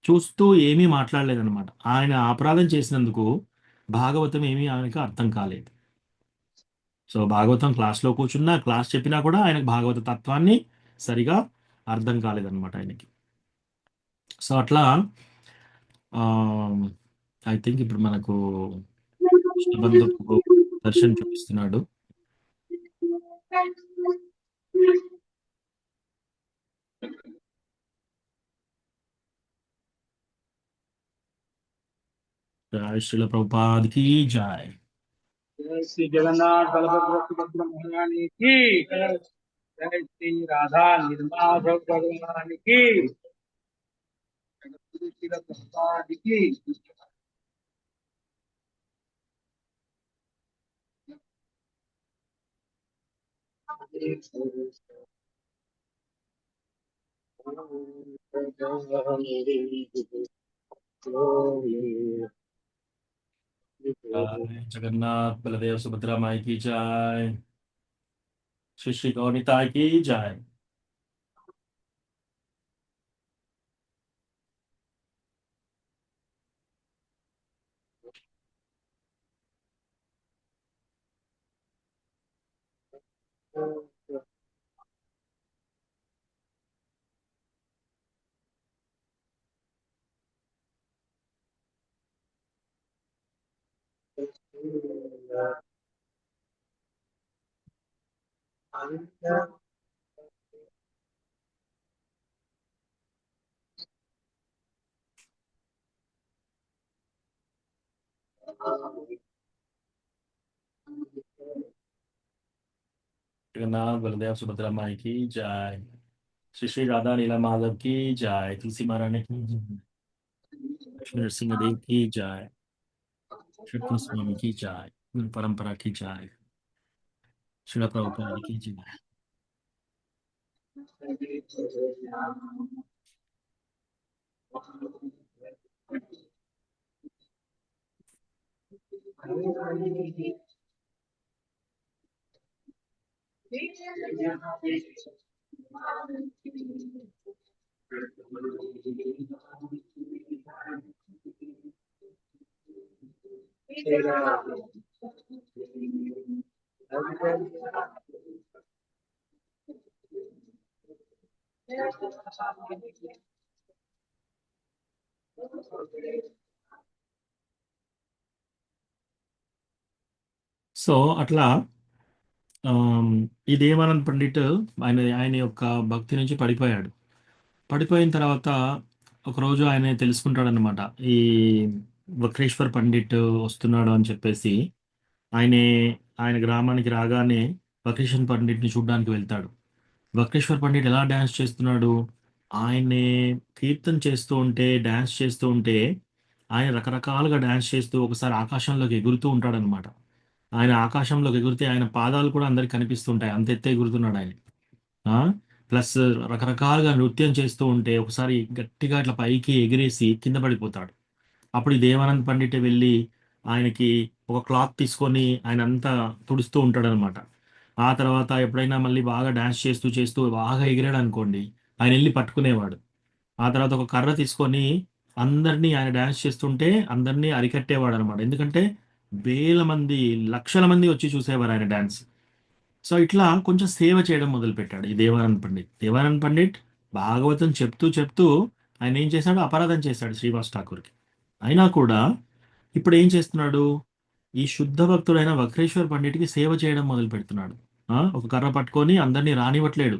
చూస్తూ ఏమీ మాట్లాడలేదన్నమాట. ఆయన అపరాధం చేసినందుకు భాగవతం ఏమీ ఆయనకు అర్థం కాలేదు. సో భాగవతం క్లాస్లో కూర్చున్నా క్లాస్ చెప్పినా కూడా ఆయనకు భాగవత తత్వాన్ని సరిగా అర్థం కాలేదన్నమాట ఆయనకి. సో అట్లా ఐ థింక్ ఇప్పుడు మనకు కృష్ణబంధు దర్శన్ చూపిస్తున్నాడు. జై శ్రీల ప్రభుపాద్ की जय. जय श्री जगन्नाथ बलभद्र सुभद्र महारानी की जय श्री राधा निर्माधव भगवान की जगद्गुरु श्री प्रभुपाद की जय जगन्नाथ बलदेव सुभद्रा माई की जय। श्री श्री गौरीताई की जय। जगन्नाथ बलदेव सुभद्रा माई की जय। श्री श्री राधा लीला माधव की जय। तुलसी महारानी की जय। लक्ष्मी नरसिंह देव की जय। कृष्ण स्वामी की जय। गुरु परंपरा की जय। श्रील प्रभुपाद की जय। సో అట్లా ఈ దేవానంద్ పండిట్ ఆయన ఆయన యొక్క భక్తి నుంచి పడిపోయాడు. పడిపోయిన తర్వాత ఒకరోజు ఆయన తెలుసుకుంటాడనమాట, ఈ వక్రేశ్వర్ పండిట్ వస్తున్నాడు అని చెప్పేసి. ఆయనే ఆయన గ్రామానికి రాగానే వక్రేశ్వర్ పండిట్ని చూడడానికి వెళ్తాడు. వక్రేశ్వర్ పండిట్ ఎలా డ్యాన్స్ చేస్తున్నాడు, ఆయనే కీర్తన చేస్తూ ఉంటే, డ్యాన్స్ చేస్తూ ఉంటే, ఆయన రకరకాలుగా డ్యాన్స్ చేస్తూ ఒకసారి ఆకాశంలోకి ఎగురుతూ ఉంటాడనమాట. ఆయన ఆకాశంలోకి ఎగిరితే ఆయన పాదాలు కూడా అందరికి కనిపిస్తుంటాయి, అంత ఎత్తు ఎగురుతున్నాడు ఆయన. ప్లస్ రకరకాలుగా నృత్యం చేస్తూ ఉంటే ఒకసారి గట్టిగా ఇట్లా పైకి ఎగిరేసి కింద పడిపోతాడు. అప్పుడు ఈ దేవానంద్ పండిట్ వెళ్ళి ఆయనకి ఒక క్లాత్ తీసుకొని ఆయన అంతా తుడుస్తూ ఉంటాడు అనమాట. ఆ తర్వాత ఎప్పుడైనా మళ్ళీ బాగా డాన్స్ చేస్తూ చేస్తూ బాగా ఎగిరాడు అనుకోండి, ఆయన వెళ్ళి పట్టుకునేవాడు. ఆ తర్వాత ఒక కర్ర తీసుకొని అందరినీ, ఆయన డాన్స్ చేస్తుంటే అందరినీ అరికట్టేవాడు అనమాట. ఎందుకంటే వేల మంది, లక్షల మంది వచ్చి చూసేవారు ఆయన డాన్స్. సో ఇట్లా కొంచెం సేవ చేయడం మొదలుపెట్టాడు ఈ దేవానంద్ పండిట్. దేవానంద్ పండిట్ భాగవతం చెప్తూ చెప్తూ ఆయన ఏం చేశాడు, అపరాధం చేశాడు శ్రీవాస్ ఠాకూర్కి. అయినా కూడా ఇప్పుడు ఏం చేస్తున్నాడు, ఈ శుద్ధ భక్తుడైన వక్రేశ్వర్ పండిట్కి సేవ చేయడం మొదలు పెడుతున్నాడు. ఒక కర్ర పట్టుకొని అందరినీ రానివ్వట్లేడు.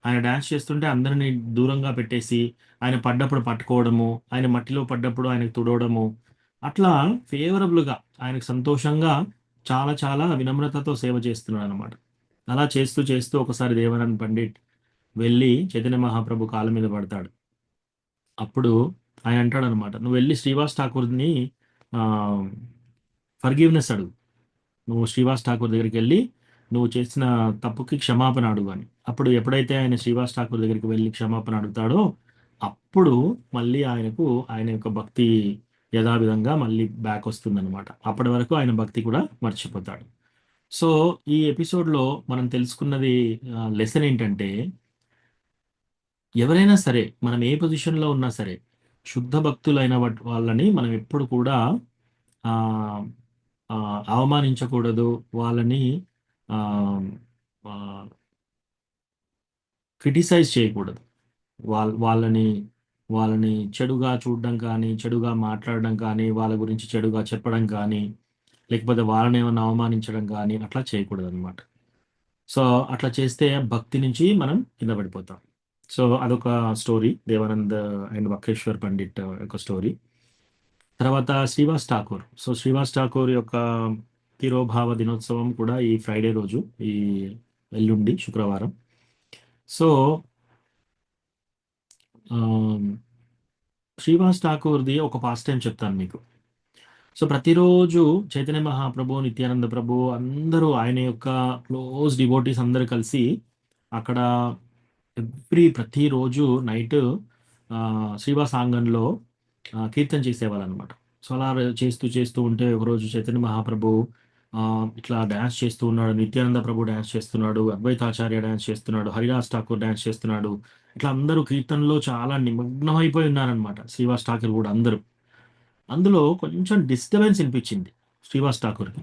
ఆయన డాన్స్ చేస్తుంటే అందరినీ దూరంగా పెట్టేసి ఆయన పడ్డప్పుడు పట్టుకోవడము, ఆయన మట్టిలో పడ్డప్పుడు ఆయనకు తుడవడము, అట్లా ఫేవరబుల్గా ఆయనకు సంతోషంగా చాలా చాలా వినమ్రతతో సేవ చేస్తున్నాడు అనమాట. అలా చేస్తూ చేస్తూ ఒకసారి దేవానంద్ పండిట్ వెళ్ళి చైతన్య మహాప్రభు కాళ్ళ మీద పడతాడు. అప్పుడు ఆయన అంటాడు అనమాట, నువ్వు వెళ్ళి శ్రీవాస్ ఠాకూర్ని ఫర్గివ్నెస్ అడుగు. నువ్వు శ్రీవాస్ ఠాకూర్ దగ్గరికి వెళ్ళి నువ్వు చేసిన తప్పుకి క్షమాపణ అడుగు అని. అప్పుడు ఎప్పుడైతే ఆయన శ్రీవాస్ ఠాకూర్ దగ్గరికి వెళ్ళి క్షమాపణ అడుగుతాడో అప్పుడు మళ్ళీ ఆయనకు ఆయన యొక్క భక్తి యథావిధంగా మళ్ళీ బ్యాక్ వస్తుందన్నమాట. అప్పటి వరకు ఆయన భక్తి కూడా మర్చిపోతాడు. సో ఈ ఎపిసోడ్లో మనం తెలుసుకున్నది లెసన్ ఏంటంటే, ఎవరైనా సరే మనం ఏ పొజిషన్లో ఉన్నా సరే శుద్ధ భక్తులైన వాళ్ళని మనం ఎప్పుడు కూడా అవమానించకూడదు, వాళ్ళని క్రిటిసైజ్ చేయకూడదు. వాళ్ళని చెడుగా చూడడం కానీ, చెడుగా మాట్లాడడం కానీ, వాళ్ళ గురించి చెడుగా చెప్పడం కానీ, లేకపోతే వాళ్ళని ఏమైనా అవమానించడం కానీ అట్లా చేయకూడదు అనమాట. సో అట్లా చేస్తే భక్తి నుంచి మనం కింద పడిపోతాం. సో అదొక స్టోరీ, దేవానంద్ అండ్ వక్రేశ్వర్ పండిట్ యొక్క స్టోరీ. తర్వాత శ్రీవాస్ ఠాకూర్. సో శ్రీవాస్ ఠాకూర్ యొక్క తిరోభావ దినోత్సవం కూడా ఈ ఫ్రైడే రోజు, ఈ ఎల్లుండి శుక్రవారం. సో శ్రీవాస్ ఠాకూర్ది ఒక పాస్ట్ టైం చెప్తాను మీకు. సో ప్రతిరోజు చైతన్య మహాప్రభు, నిత్యానంద ప్రభు అందరూ ఆయన యొక్క క్లోజ్ డివోటీస్ అందరూ కలిసి అక్కడ ప్రతిరోజు నైట్ శ్రీవాస ఆంగన్లో కీర్తన చేసేవాళ్ళు అనమాట. సో అలా చేస్తూ చేస్తూ ఉంటే ఒకరోజు చైతన్య మహాప్రభు ఆ, ఇట్లా డ్యాన్స్ చేస్తూ ఉన్నాడు, నిత్యానంద ప్రభు డ్యాన్స్ చేస్తున్నాడు, అద్వైతాచార్య డ్యాన్స్ చేస్తున్నాడు, హరిదాస్ ఠాకూర్ డ్యాన్స్ చేస్తున్నాడు. ఇట్లా అందరూ కీర్తనలో చాలా నిమగ్నం అయిపోయి ఉన్నారనమాట. శ్రీవాస్ ఠాకూర్ కూడా అందరూ. అందులో కొంచెం డిస్టర్బెన్స్ వినిపించింది శ్రీవాస్ ఠాకూర్కి.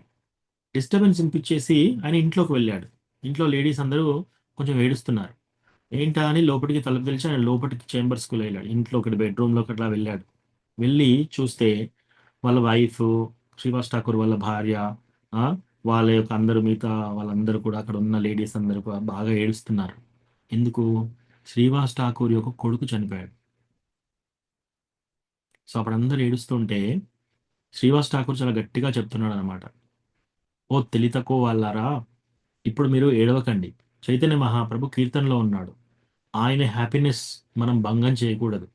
డిస్టర్బెన్స్ వినిపించేసి ఆయన ఇంట్లోకి వెళ్ళాడు. ఇంట్లో లేడీస్ అందరూ కొంచెం ఏడుస్తున్నారు. ఏంటా అని లోపలికి తలుపు తెలిసి ఆయన లోపలికి చేంబర్స్కి వెళ్ళాడు. ఇంట్లో ఒకటి బెడ్రూమ్లోకి అట్లా వెళ్ళాడు. వెళ్ళి చూస్తే వాళ్ళ వైఫ్, శ్రీవాస్ ఠాకూర్ వాళ్ళ భార్య, ఆ, వాళ్ళ యొక్క అందరూ మిగతా వాళ్ళందరూ కూడా అక్కడ ఉన్న లేడీస్ అందరూ కూడా బాగా ఏడుస్తున్నారు. ఎందుకు? శ్రీవాస్ ఠాకూర్ యొక్క కొడుకు చనిపోయాడు. సో అప్పుడు అందరూ ఏడుస్తుంటే శ్రీవాస్ ఠాకూర్ చాలా గట్టిగా చెప్తున్నాడు అనమాట. ఓ తెలితకో వాళ్ళారా, ఇప్పుడు మీరు ఏడవకండి. చైతన్య మహాప్రభు కీర్తనలో ఉన్నాడు. ఆయన హ్యాపీనెస్ మనం భంగం చేయకూడదు.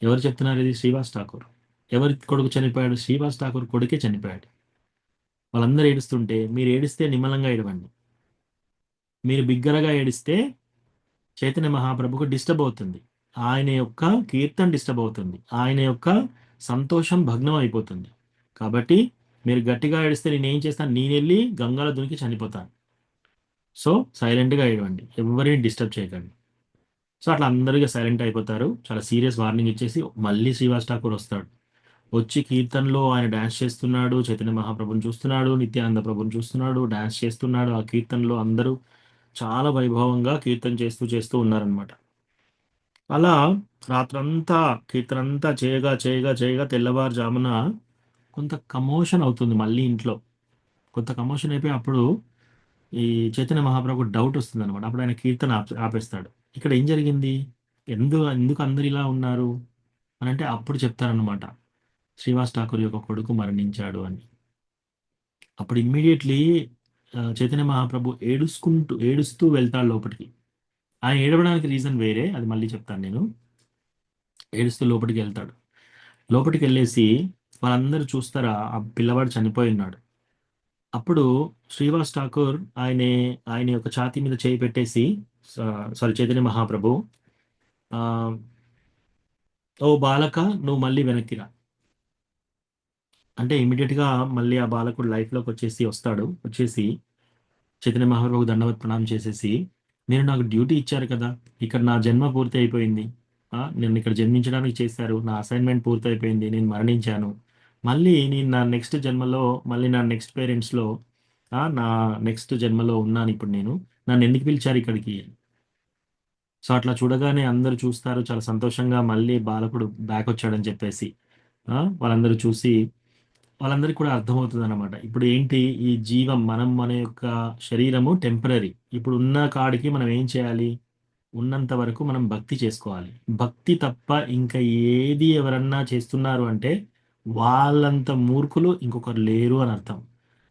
ఎవరు చెప్తున్నారు ఇది? శ్రీవాస్ ఠాకూర్. ఎవరి కొడుకు చనిపోయాడు? శ్రీవాస్ ఠాకూర్ కొడుకే చనిపోయాడు. వాళ్ళందరూ ఏడుస్తుంటే మీరు ఏడిస్తే నిమ్మలంగా ఏడవండి. మీరు బిగ్గరగా ఏడిస్తే చైతన్య మహాప్రభుకు డిస్టర్బ్ అవుతుంది. ఆయన యొక్క కీర్తన డిస్టర్బ్ అవుతుంది. ఆయన యొక్క సంతోషం భగ్నం అయిపోతుంది. కాబట్టి మీరు గట్టిగా ఏడిస్తే నేను ఏం చేస్తాను? నేను వెళ్ళి గంగాలో దునికి చనిపోతాను. సో సైలెంట్గా ఏడవండి, ఎవరిని డిస్టర్బ్ చేయకండి. సో అట్లా అందరిగా సైలెంట్ అయిపోతారు. చాలా సీరియస్ వార్నింగ్ ఇచ్చేసి మళ్ళీ శ్రీవాస్ ఠాకూర్ వస్తాడు. వచ్చి కీర్తనలో ఆయన డాన్స్ చేస్తున్నాడు, చైతన్య మహాప్రభుని చూస్తున్నాడు, నిత్యానంద ప్రభుని చూస్తున్నాడు, డాన్స్ చేస్తున్నాడు. ఆ కీర్తనలో అందరూ చాలా వైభవంగా కీర్తన చేస్తూ చేస్తూ ఉన్నారనమాట. అలా రాత్రంతా కీర్తన అంతా చేయగా చేయగా చేయగా తెల్లవారుజామున కొంత కమోషన్ అవుతుంది మళ్ళీ ఇంట్లో. కొంత కమోషన్ అయిపోయి అప్పుడు ఈ చైతన్య మహాప్రభు డౌట్ వస్తుంది అనమాట. అప్పుడు ఆయన కీర్తన ఆపేస్తాడు. ఇక్కడ ఏం జరిగింది? ఎందుకు ఎందుకు అందరు ఇలా ఉన్నారు అని అంటే అప్పుడు చెప్తారనమాట, శ్రీవాస్ ఠాకూర్ యొక్క కొడుకు మరణించాడు అని. అప్పుడు ఇమ్మీడియట్లీ చైతన్య మహాప్రభు ఏడుస్తూ వెళ్తాడు లోపలికి. ఆయన ఏడవడానికి రీజన్ వేరే, అది మళ్ళీ చెప్తాను నేను. ఏడుస్తూ లోపలికి వెళ్తాడు. లోపలికి వెళ్ళేసి వాళ్ళందరూ చూస్తారా ఆ పిల్లవాడు చనిపోయి ఉన్నాడు. అప్పుడు శ్రీవాస్ ఠాకూర్ ఆయన యొక్క ఛాతీ మీద చేయి పెట్టేసి, సారీ చైతన్య మహాప్రభు, ఆ, ఓ బాలక నువ్వు మళ్ళీ వెనక్కిరా అంటే ఇమీడియట్గా మళ్ళీ ఆ బాలకుడు లైఫ్లోకి వస్తాడు. వచ్చేసి చైతన్య మహాప్రభుకు దండవత్ ప్రణామం చేసేసి, మీరు నాకు డ్యూటీ ఇచ్చారు కదా, ఇక్కడ నా జన్మ పూర్తి అయిపోయింది. నన్ను ఇక్కడ జన్మించడానికి చేశారు, నా అసైన్మెంట్ పూర్తి అయిపోయింది, నేను మరణించాను. మళ్ళీ నేను నా నెక్స్ట్ జన్మలో, మళ్ళీ నా నెక్స్ట్ పేరెంట్స్లో, నా నెక్స్ట్ జన్మలో ఉన్నాను ఇప్పుడు నేను. నన్ను ఎందుకు పిలిచారు ఇక్కడికి? సో అట్లా చూడగానే అందరూ చూస్తారు, చాలా సంతోషంగా మళ్ళీ బాలకుడు బ్యాక్ వచ్చాడని చెప్పేసి వాళ్ళందరూ చూసి వాళ్ళందరికీ కూడా అర్థమవుతుంది అనమాట. ఇప్పుడు ఏంటి, ఈ జీవం, మన యొక్క శరీరము టెంపరీ. ఇప్పుడు ఉన్న కాడికి మనం ఏం చేయాలి? ఉన్నంత వరకు మనం భక్తి చేసుకోవాలి. భక్తి తప్ప ఇంకా ఏది ఎవరన్నా చేస్తున్నారు అంటే వాళ్ళంత మూర్ఖులు ఇంకొకరు లేరు అని అర్థం.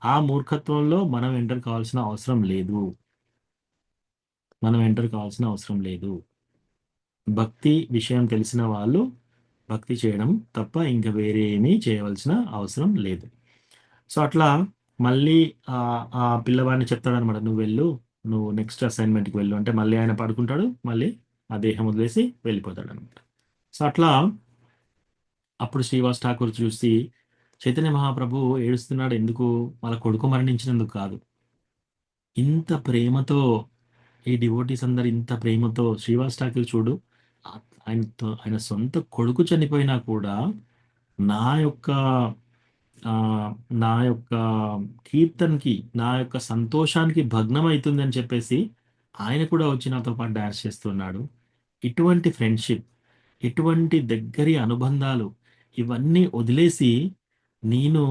ఆ మూర్ఖత్వంలో మనం ఎంటర్ కావాల్సిన అవసరం లేదు. భక్తి విషయం తెలిసిన వాళ్ళు భక్తి చేయడం తప్ప ఇంకా వేరే ఏమీ చేయవలసిన అవసరం లేదు. సో అట్లా మళ్ళీ ఆ పిల్లవాడిని చెప్తాడనమాట, నువ్వు నెక్స్ట్ అసైన్మెంట్కి వెళ్ళు అంటే మళ్ళీ ఆయన పడుకుంటాడు, మళ్ళీ ఆ దేహం వదిలేసి వెళ్ళిపోతాడు అనమాట. సో అట్లా అప్పుడు శ్రీవాస్ ఠాకూర్ చూసి చైతన్య మహాప్రభు ఏడుస్తున్నాడు. ఎందుకు? వాళ్ళ కొడుకు మరణించినందుకు కాదు. ఇంత ప్రేమతో ఈ డివోటీస్ అందరు ఇంత ప్రేమతో శ్రీవాస్ ఠాకూర్ చూడు, ఆయన సొంత కొడుకు చనిపోయినా కూడా నా యొక్క ఆ, నా యొక్క కీర్తనకి, నా యొక్క సంతోషానికి భగ్నం అవుతుంది అని చెప్పేసి ఆయన కూడా వచ్చి నాతో పాటు డాన్స్ చేస్తున్నాడు. ఇటువంటి ఫ్రెండ్షిప్, ఇటువంటి దగ్గరి అనుబంధాలు, ఇవన్నీ వదిలేసి నేను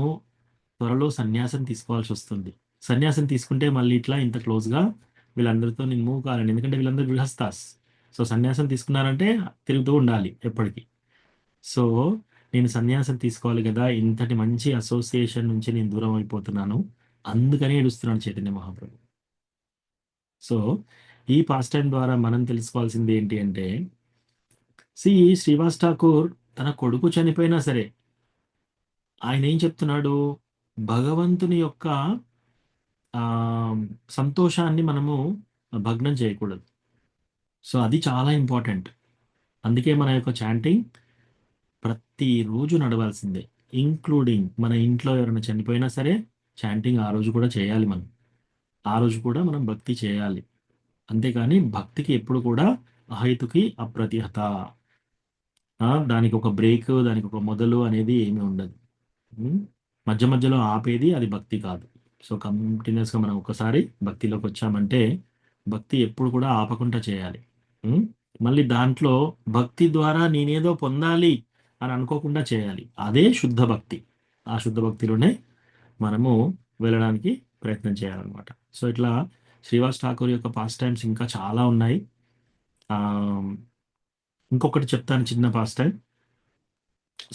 త్వరలో సన్యాసం తీసుకోవాల్సి వస్తుంది. సన్యాసం తీసుకుంటే మళ్ళీ ఇట్లా ఇంత క్లోజ్గా వీళ్ళందరితో నేను మూవ్ కాలేను, ఎందుకంటే వీళ్ళందరూ గృహస్థాస్. సో సన్యాసం తీసుకున్నారంటే తిరుగుతూ ఉండాలి ఎప్పటికీ. సో నేను సన్యాసం తీసుకోవాలి కదా, ఇంతటి మంచి అసోసియేషన్ నుంచి నేను దూరం అయిపోతున్నాను, అందుకని ఏడుస్తున్నాడు చైతన్య మహాప్రభు. సో ఈ పాస్ టైం ద్వారా మనం తెలుసుకోవాల్సింది ఏంటి అంటే, శ్రీవాస్ ఠాకూర్ తన కొడుకు చనిపోయినా సరే ఆయన ఏం చెప్తున్నాడు, భగవంతుని యొక్క ఆ, సంతోషాన్ని మనము భగ్నం చేయకూడదు. సో అది చాలా ఇంపార్టెంట్. అందుకే మన యొక్క చాంటింగ్ ప్రతిరోజు నడవాల్సిందే, ఇంక్లూడింగ్ మన ఇంట్లో ఎవరైనా చనిపోయినా సరే చాంటింగ్ ఆ రోజు కూడా చేయాలి. మనం ఆ రోజు కూడా మనం భక్తి చేయాలి. అంతేకాని భక్తికి ఎప్పుడు కూడా అహైతుకి అప్రతిహత, దానికి ఒక బ్రేక్, దానికి ఒక మొదలు అనేది ఏమీ ఉండదు. ఉమ్, మధ్య మధ్యలో ఆపేది అది భక్తి కాదు. సో కంటిన్యూస్గా మనం ఒకసారి భక్తిలోకి వచ్చామంటే భక్తి ఎప్పుడు కూడా ఆపకుండా చేయాలి. ఉమ్, మళ్ళీ దాంట్లో భక్తి ద్వారా నేనేదో పొందాలి అని అనుకోకుండా చేయాలి. అదే శుద్ధ భక్తి. ఆ శుద్ధ భక్తిలోనే మనము వెళ్ళడానికి ప్రయత్నం చేయాలన్నమాట. సో ఇట్లా శ్రీవాస్ ఠాకూర్ యొక్క పాస్ట్ టైమ్స్ ఇంకా చాలా ఉన్నాయి. ఆ, ఇంకొకటి చెప్తాను, చిన్న పాస్ట్ టైం.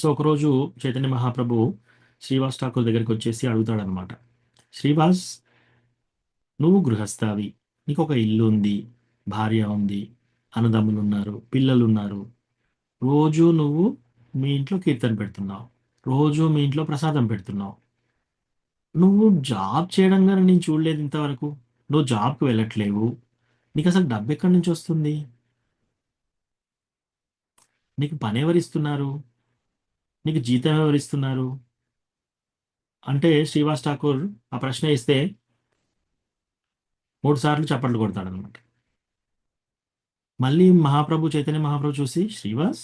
సో ఒకరోజు చైతన్య మహాప్రభు శ్రీవాస్ ఠాకూర్ దగ్గరికి వచ్చేసి అడుగుతాడనమాట, శ్రీవాస్, నువ్వు గృహస్థావి, నీకు ఒక ఇల్లు ఉంది, భార్య ఉంది, అన్నదమ్ములు ఉన్నారు, పిల్లలు ఉన్నారు. రోజు నువ్వు మీ ఇంట్లో కీర్తన పెడుతున్నావు, రోజు మీ ఇంట్లో ప్రసాదం పెడుతున్నావు. నువ్వు జాబ్ చేయడం కానీ నేను చూడలేదు ఇంతవరకు. నువ్వు జాబ్కి వెళ్ళట్లేవు. నీకు అసలు డబ్బు ఎక్కడి నుంచి వస్తుంది? నీకు పని ఎవరిస్తున్నారు? నీకు జీతం ఎవరిస్తున్నారు? అంటే శ్రీవాస్ ఠాకూర్ ఆ ప్రశ్న ఇస్తే 3 సార్లు చప్పట్లు కొడతాడనమాట. మళ్ళీ చైతన్య మహాప్రభు చూసి, శ్రీవాస్,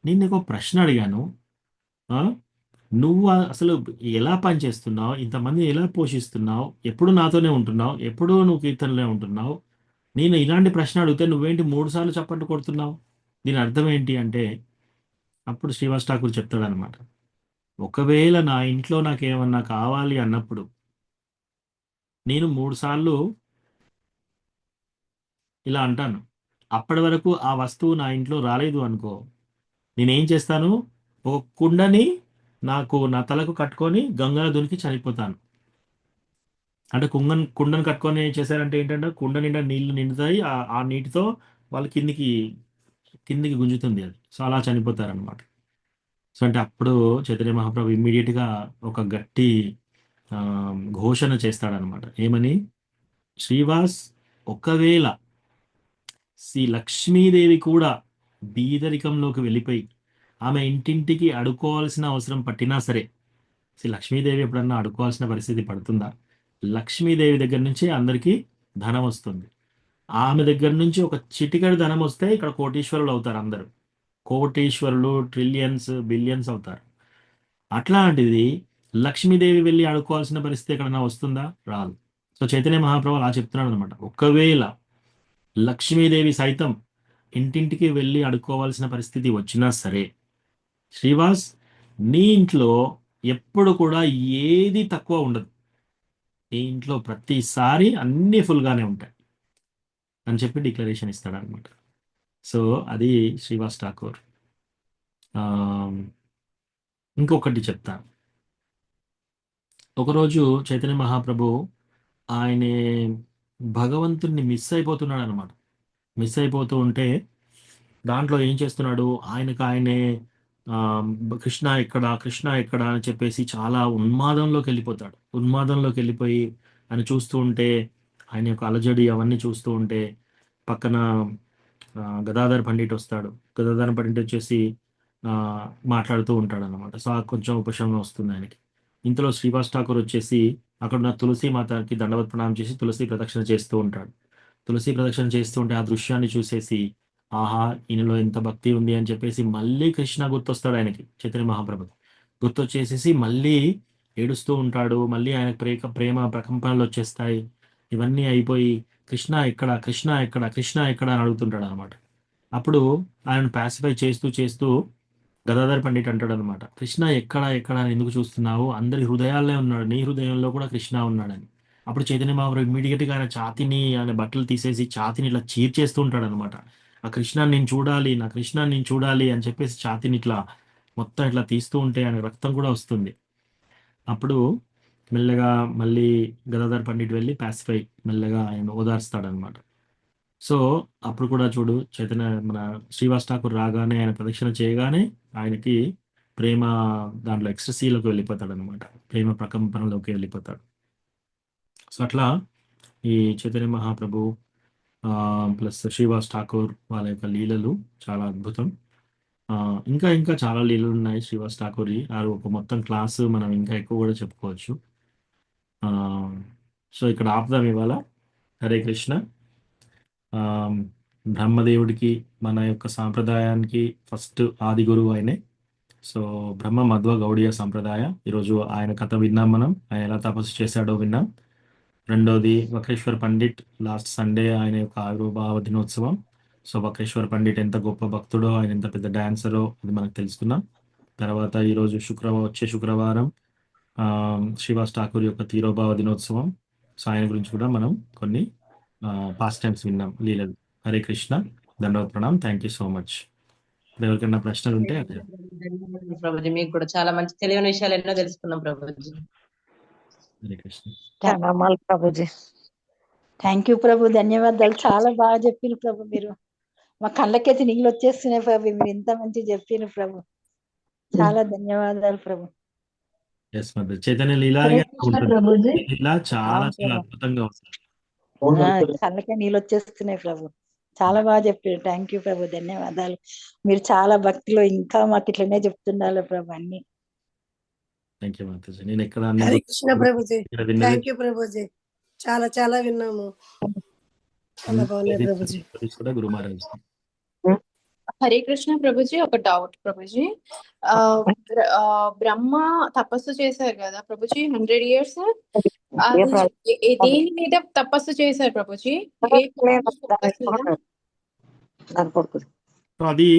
నేను నీకు ఒక ప్రశ్న అడిగాను. ఆ? నువ్వు అసలు ఎలా పని చేస్తున్నావు? ఇంతమంది ఎలా పోషిస్తున్నావు? ఎప్పుడు నాతోనే ఉంటున్నావు? ఎప్పుడు నువ్వు కీర్తనలో ఉంటున్నావు? నేను ఇలాంటి ప్రశ్న అడిగితే నువ్వేంటి 3 సార్లు చప్పట్లు కొడుతున్నావు? దీని అర్థం ఏంటి అంటే, అప్పుడు శ్రీవాస్ ఠాకూర్ చెప్తాడనమాట, ఒకవేళ నా ఇంట్లో నాకేమన్నా కావాలి అన్నప్పుడు నేను 3 సార్లు ఇలా అంటాను. అప్పటి వరకు ఆ వస్తువు నా ఇంట్లో రాలేదు అనుకో, నేనేం చేస్తాను, ఒక కుండని నా తలకు కట్టుకొని గంగలో దునికి చనిపోతాను. అంటే కుండను కట్టుకొని ఏం చేశారంటే ఏంటంటే, కుండ నిండా నీళ్లు నిండుతాయి, ఆ నీటితో వాళ్ళు కిందికి గుంజుతుంది అది. సో అలా చనిపోతారనమాట. సో అంటే అప్పుడు చైతన్య మహాప్రభు ఇమ్మీడియట్గా ఒక గట్టి ఆ, ఘోషణ చేస్తాడనమాట. ఏమని, శ్రీవాస్, ఒకవేళ లక్ష్మీదేవి కూడా బీదరికంలోకి వెళ్ళిపోయి ఆమె ఇంటింటికి అడుక్కోవాల్సిన అవసరం పట్టినా సరే, లక్ష్మీదేవి ఎప్పుడన్నా అడుక్కోవాల్సిన పరిస్థితి పడుతుందా? లక్ష్మీదేవి దగ్గర నుంచి అందరికీ ధనం వస్తుంది. ఆమె దగ్గర నుంచి ఒక చిటికెడు ధనం వస్తే ఇక్కడ కోటీశ్వరులు అవుతారు అందరూ. కోటీశ్వరులు, ట్రిలియన్స్, బిలియన్స్ అవుతారు. అట్లాంటిది లక్ష్మీదేవి వెళ్ళి అడుక్కోవాల్సిన పరిస్థితి ఎక్కడన్నా వస్తుందా? రాదు. సో చైతన్య మహాప్రభు అలా చెప్తున్నాడు అనమాట. ఒకవేళ లక్ష్మీదేవి సైతం ఇంటింటికి వెళ్ళి అడుక్కోవాల్సిన పరిస్థితి వచ్చినా సరే, శ్రీవాస్, నీ ఇంట్లో ఎప్పుడు కూడా ఏది తక్కువ ఉండదు. నీ ఇంట్లో ప్రతిసారి అన్ని ఫుల్గానే ఉంటాయి అని చెప్పి డిక్లరేషన్ ఇస్తాడనమాట. సో అది శ్రీవాస్ ఠాకూర్. ఆ, ఇంకొకటి చెప్తాను. ఒకరోజు చైతన్య మహాప్రభు ఆయన భగవంతుణ్ణి మిస్ అయిపోతున్నాడు అనమాట. మిస్ అయిపోతూ ఉంటే దాంట్లో ఏం చేస్తున్నాడు, ఆయనే ఆ, కృష్ణ ఎక్కడ, కృష్ణ ఎక్కడ అని చెప్పేసి చాలా ఉన్మాదంలోకి వెళ్ళిపోతాడు. ఉన్మాదంలోకి వెళ్ళిపోయి ఆయన చూస్తూ ఉంటే, ఆయన యొక్క అలజడి అవన్నీ చూస్తూ ఉంటే పక్కన గదాధర్ పండిట్ వస్తాడు. గదాధర్ పండిట్ వచ్చేసి ఆ, మాట్లాడుతూ ఉంటాడు అనమాట. సో కొంచెం ఉపశమనం వస్తుంది ఆయనకి. ఇంతలో శ్రీవాస్ ఠాకూర్ వచ్చేసి అక్కడ ఉన్న తులసి మాతకి దండవత్ ప్రణామం చేసి తులసి ప్రదక్షిణ చేస్తూ ఉంటాడు. తులసి ప్రదక్షిణ చేస్తూ ఉంటే ఆ దృశ్యాన్ని చూసేసి, ఆహా, ఈయనలో ఎంత భక్తి ఉంది అని చెప్పేసి మళ్ళీ కృష్ణ గుర్తొస్తాడు ఆయనకి. చైతన్య మహాప్రభు గుర్తొచ్చేసేసి మళ్ళీ ఏడుస్తూ ఉంటాడు. మళ్ళీ ఆయన ప్రేమ ప్రకంపనలు వచ్చేస్తాయి. ఇవన్నీ అయిపోయి కృష్ణ ఎక్కడ, కృష్ణ ఎక్కడ, కృష్ణ ఎక్కడ అని అడుగుతుంటాడు అనమాట. అప్పుడు ఆయన పాసిఫై చేస్తూ చేస్తూ గదాధర్ పండిట్ అంటాడు అనమాట, కృష్ణ ఎక్కడ ఎక్కడ అని ఎందుకు చూస్తున్నావు? అందరి హృదయాల్లో ఉన్నాడు, నీ హృదయంలో కూడా కృష్ణ ఉన్నాడని. అప్పుడు చైతన్య మహాప్రభు ఇమ్మీడియట్గా ఆయన ఛాతిని, ఆయన బట్టలు తీసేసి ఛాతిని ఇట్లా చీర్చేస్తూ ఉంటాడు అనమాట. ఆ కృష్ణాన్ని నేను చూడాలి, నా కృష్ణాన్ని నేను చూడాలి అని చెప్పేసి ఛాతిని ఇట్లా మొత్తం ఇట్లా తీస్తూ ఉంటే ఆయన రక్తం కూడా వస్తుంది. అప్పుడు మెల్లగా మళ్ళీ గదాధర్ పండిట్ వెళ్ళి పాసిఫై మెల్లగా ఆయన ఓదార్స్తాడనమాట. సో అప్పుడు కూడా చూడు, మన శ్రీవాస్ ఠాకూర్ రాగానే, ఆయన ప్రదక్షిణ చేయగానే ఆయనకి ప్రేమ దాంట్లో ఎక్స్ట్రసీలోకి వెళ్ళిపోతాడు అనమాట. ప్రేమ ప్రకంపనలోకి వెళ్ళిపోతాడు. సో అట్లా ఈ చైతన్య మహాప్రభు ప్లస్ శ్రీవాస్ ఠాకూర్ వాళ్ళ యొక్క లీలలు చాలా అద్భుతం. ఇంకా ఇంకా చాలా లీలలు ఉన్నాయి శ్రీవాస్ ఠాకూర్. అది ఒక మొత్తం క్లాసు మనం ఇంకా ఎక్కువ కూడా చెప్పుకోవచ్చు. సో ఇక్కడ ఆపుదాం ఇవాళ. హరే కృష్ణ. బ్రహ్మదేవుడికి మన యొక్క సాంప్రదాయానికి ఫస్ట్ ఆది గురువు ఆయనే. సో బ్రహ్మ మధ్వ గౌడీయ సంప్రదాయ. ఈరోజు ఆయన కథ విన్నాం మనం, ఆయన ఎలా తపస్సు చేశాడో విన్నాం. రెండోది వక్రేశ్వర్ పండిట్, లాస్ట్ సండే ఆయన యొక్క ఆవిర్భావ దినోత్సవం. సో వక్రేశ్వర్ పండిట్ ఎంత గొప్ప భక్తుడో, ఆయన ఎంత పెద్ద డాన్సరో అది మనకు తెలుసుకున్నాం. తర్వాత ఈరోజు వచ్చే శుక్రవారం శ్రీవాస్ ఠాకూర్ యొక్క తీరోభావ దినోత్సవం. సో ఆయన గురించి కూడా మనం కొన్ని పాస్ట్ టైమ్స్ విన్నాం, లీలలు. హరే కృష్ణ. ధన్యవాద ప్రణామ్. Thank you so much. ఎవరికైనా ప్రశ్నలు ఉంటే అదే. ధన్యవాదాలు ప్రభుజీ, మీకు కూడా చాలా మంచి తెలియని విషయాలు ఎన్నో తెలుసుకున్నాం ప్రభుజీ. హరే కృష్ణ. ప్రణామాలు ప్రభుజీ. థ్యాంక్ యూ ప్రభు, ధన్యవాదాలు. చాలా బాగా చెప్పిన ప్రభు. మీరు మా కళ్ళకైతే నీళ్ళు వచ్చేస్తున్నాయి ప్రభు, మీరు ఇంత మంచి చెప్పిన ప్రభు. చాలా ధన్యవాదాలు ప్రభు. Yes mother. చైతన్య లీలాగా ఉంటుంది. ఇలా చాలా చాలా అద్భుతంగా ఉంటుంది. కళ్ళకే నీళ్ళు వచ్చేస్తున్నాయి ప్రభు. చాలా బాగా చెప్పారు. థ్యాంక్ యూ ప్రభు, ధన్యవాదాలు. మీరు చాలా భక్తిలో ఇంకా మాకు ఇట్లనే చెప్తున్నారు ప్రభు అన్ని. Thank you Mataji. నేను ఎక్కడ హరే కృష్ణ ప్రభుజీ. Thank you Prabhuji. చాలా చాలా విన్నాము. చాలా బాగున్నాయి ప్రభుజీ. కూడా గురు మహారాజ్. హరే కృష్ణ ప్రభుజీ. ఒక డౌట్ ప్రభుజీ. బ్రహ్మ తపస్సు చేశారు కదా ప్రభుజీ 100 years. దేని మీద తపస్సు చేశారు ప్రభుజీ? అది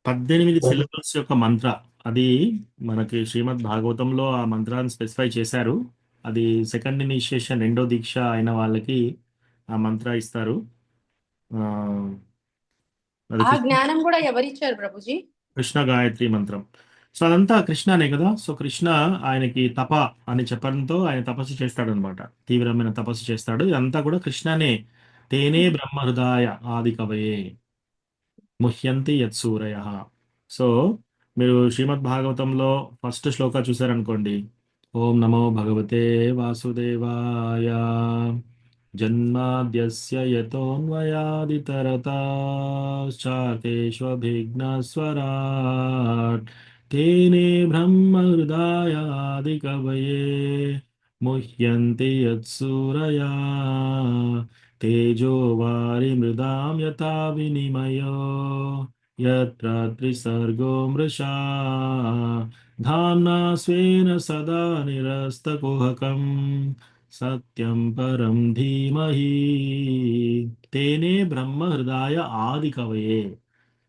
18 సిలబస్ యొక్క మంత్ర. అది మనకి శ్రీమద్ భాగవతంలో ఆ మంత్రాన్ని స్పెసిఫై చేశారు. అది సెకండ్ ఇనిషియేషన్, రెండో దీక్ష అయిన వాళ్ళకి ఆ మంత్ర ఇస్తారు. ఆ జ్ఞానం కూడా ఎవరిచ్చారు ప్రభుజీ? కృష్ణ గాయత్రి మంత్రం. సో అదంతా కృష్ణనే కదా. సో కృష్ణ ఆయనకి తప అని చెప్పడంతో ఆయన తపస్సు చేస్తాడు అనమాట. తీవ్రమైన తపస్సు చేస్తాడు. ఇదంతా కూడా కృష్ణనే. తేనే బ్రహ్మ హృదయ ఆది కవయే ముహ్యంతి యత్సూరయ. సో మీరు శ్రీమద్ భాగవతంలో ఫస్ట్ శ్లోక చూసారనుకోండి. ఓం నమో భగవతే వాసుదేవాయ జన్మాద్యస్య యతోన్వయాదితరతాశ్చార్తేష్వభిఘ్నస్వరాట్ తేనే బ్రహ్మ హృదయాది కవయే ముహ్యంతి యత్సూరయా తేజో వారి మృదాం యథా వినిమయో యత్ర త్రిసర్గో మృషా ధామ్నా స్వేన సదా నిరస్తకుహకం సత్యం పరం ధీమహి తేనే బ్రహ్మ హృదయ ఆది కవయే.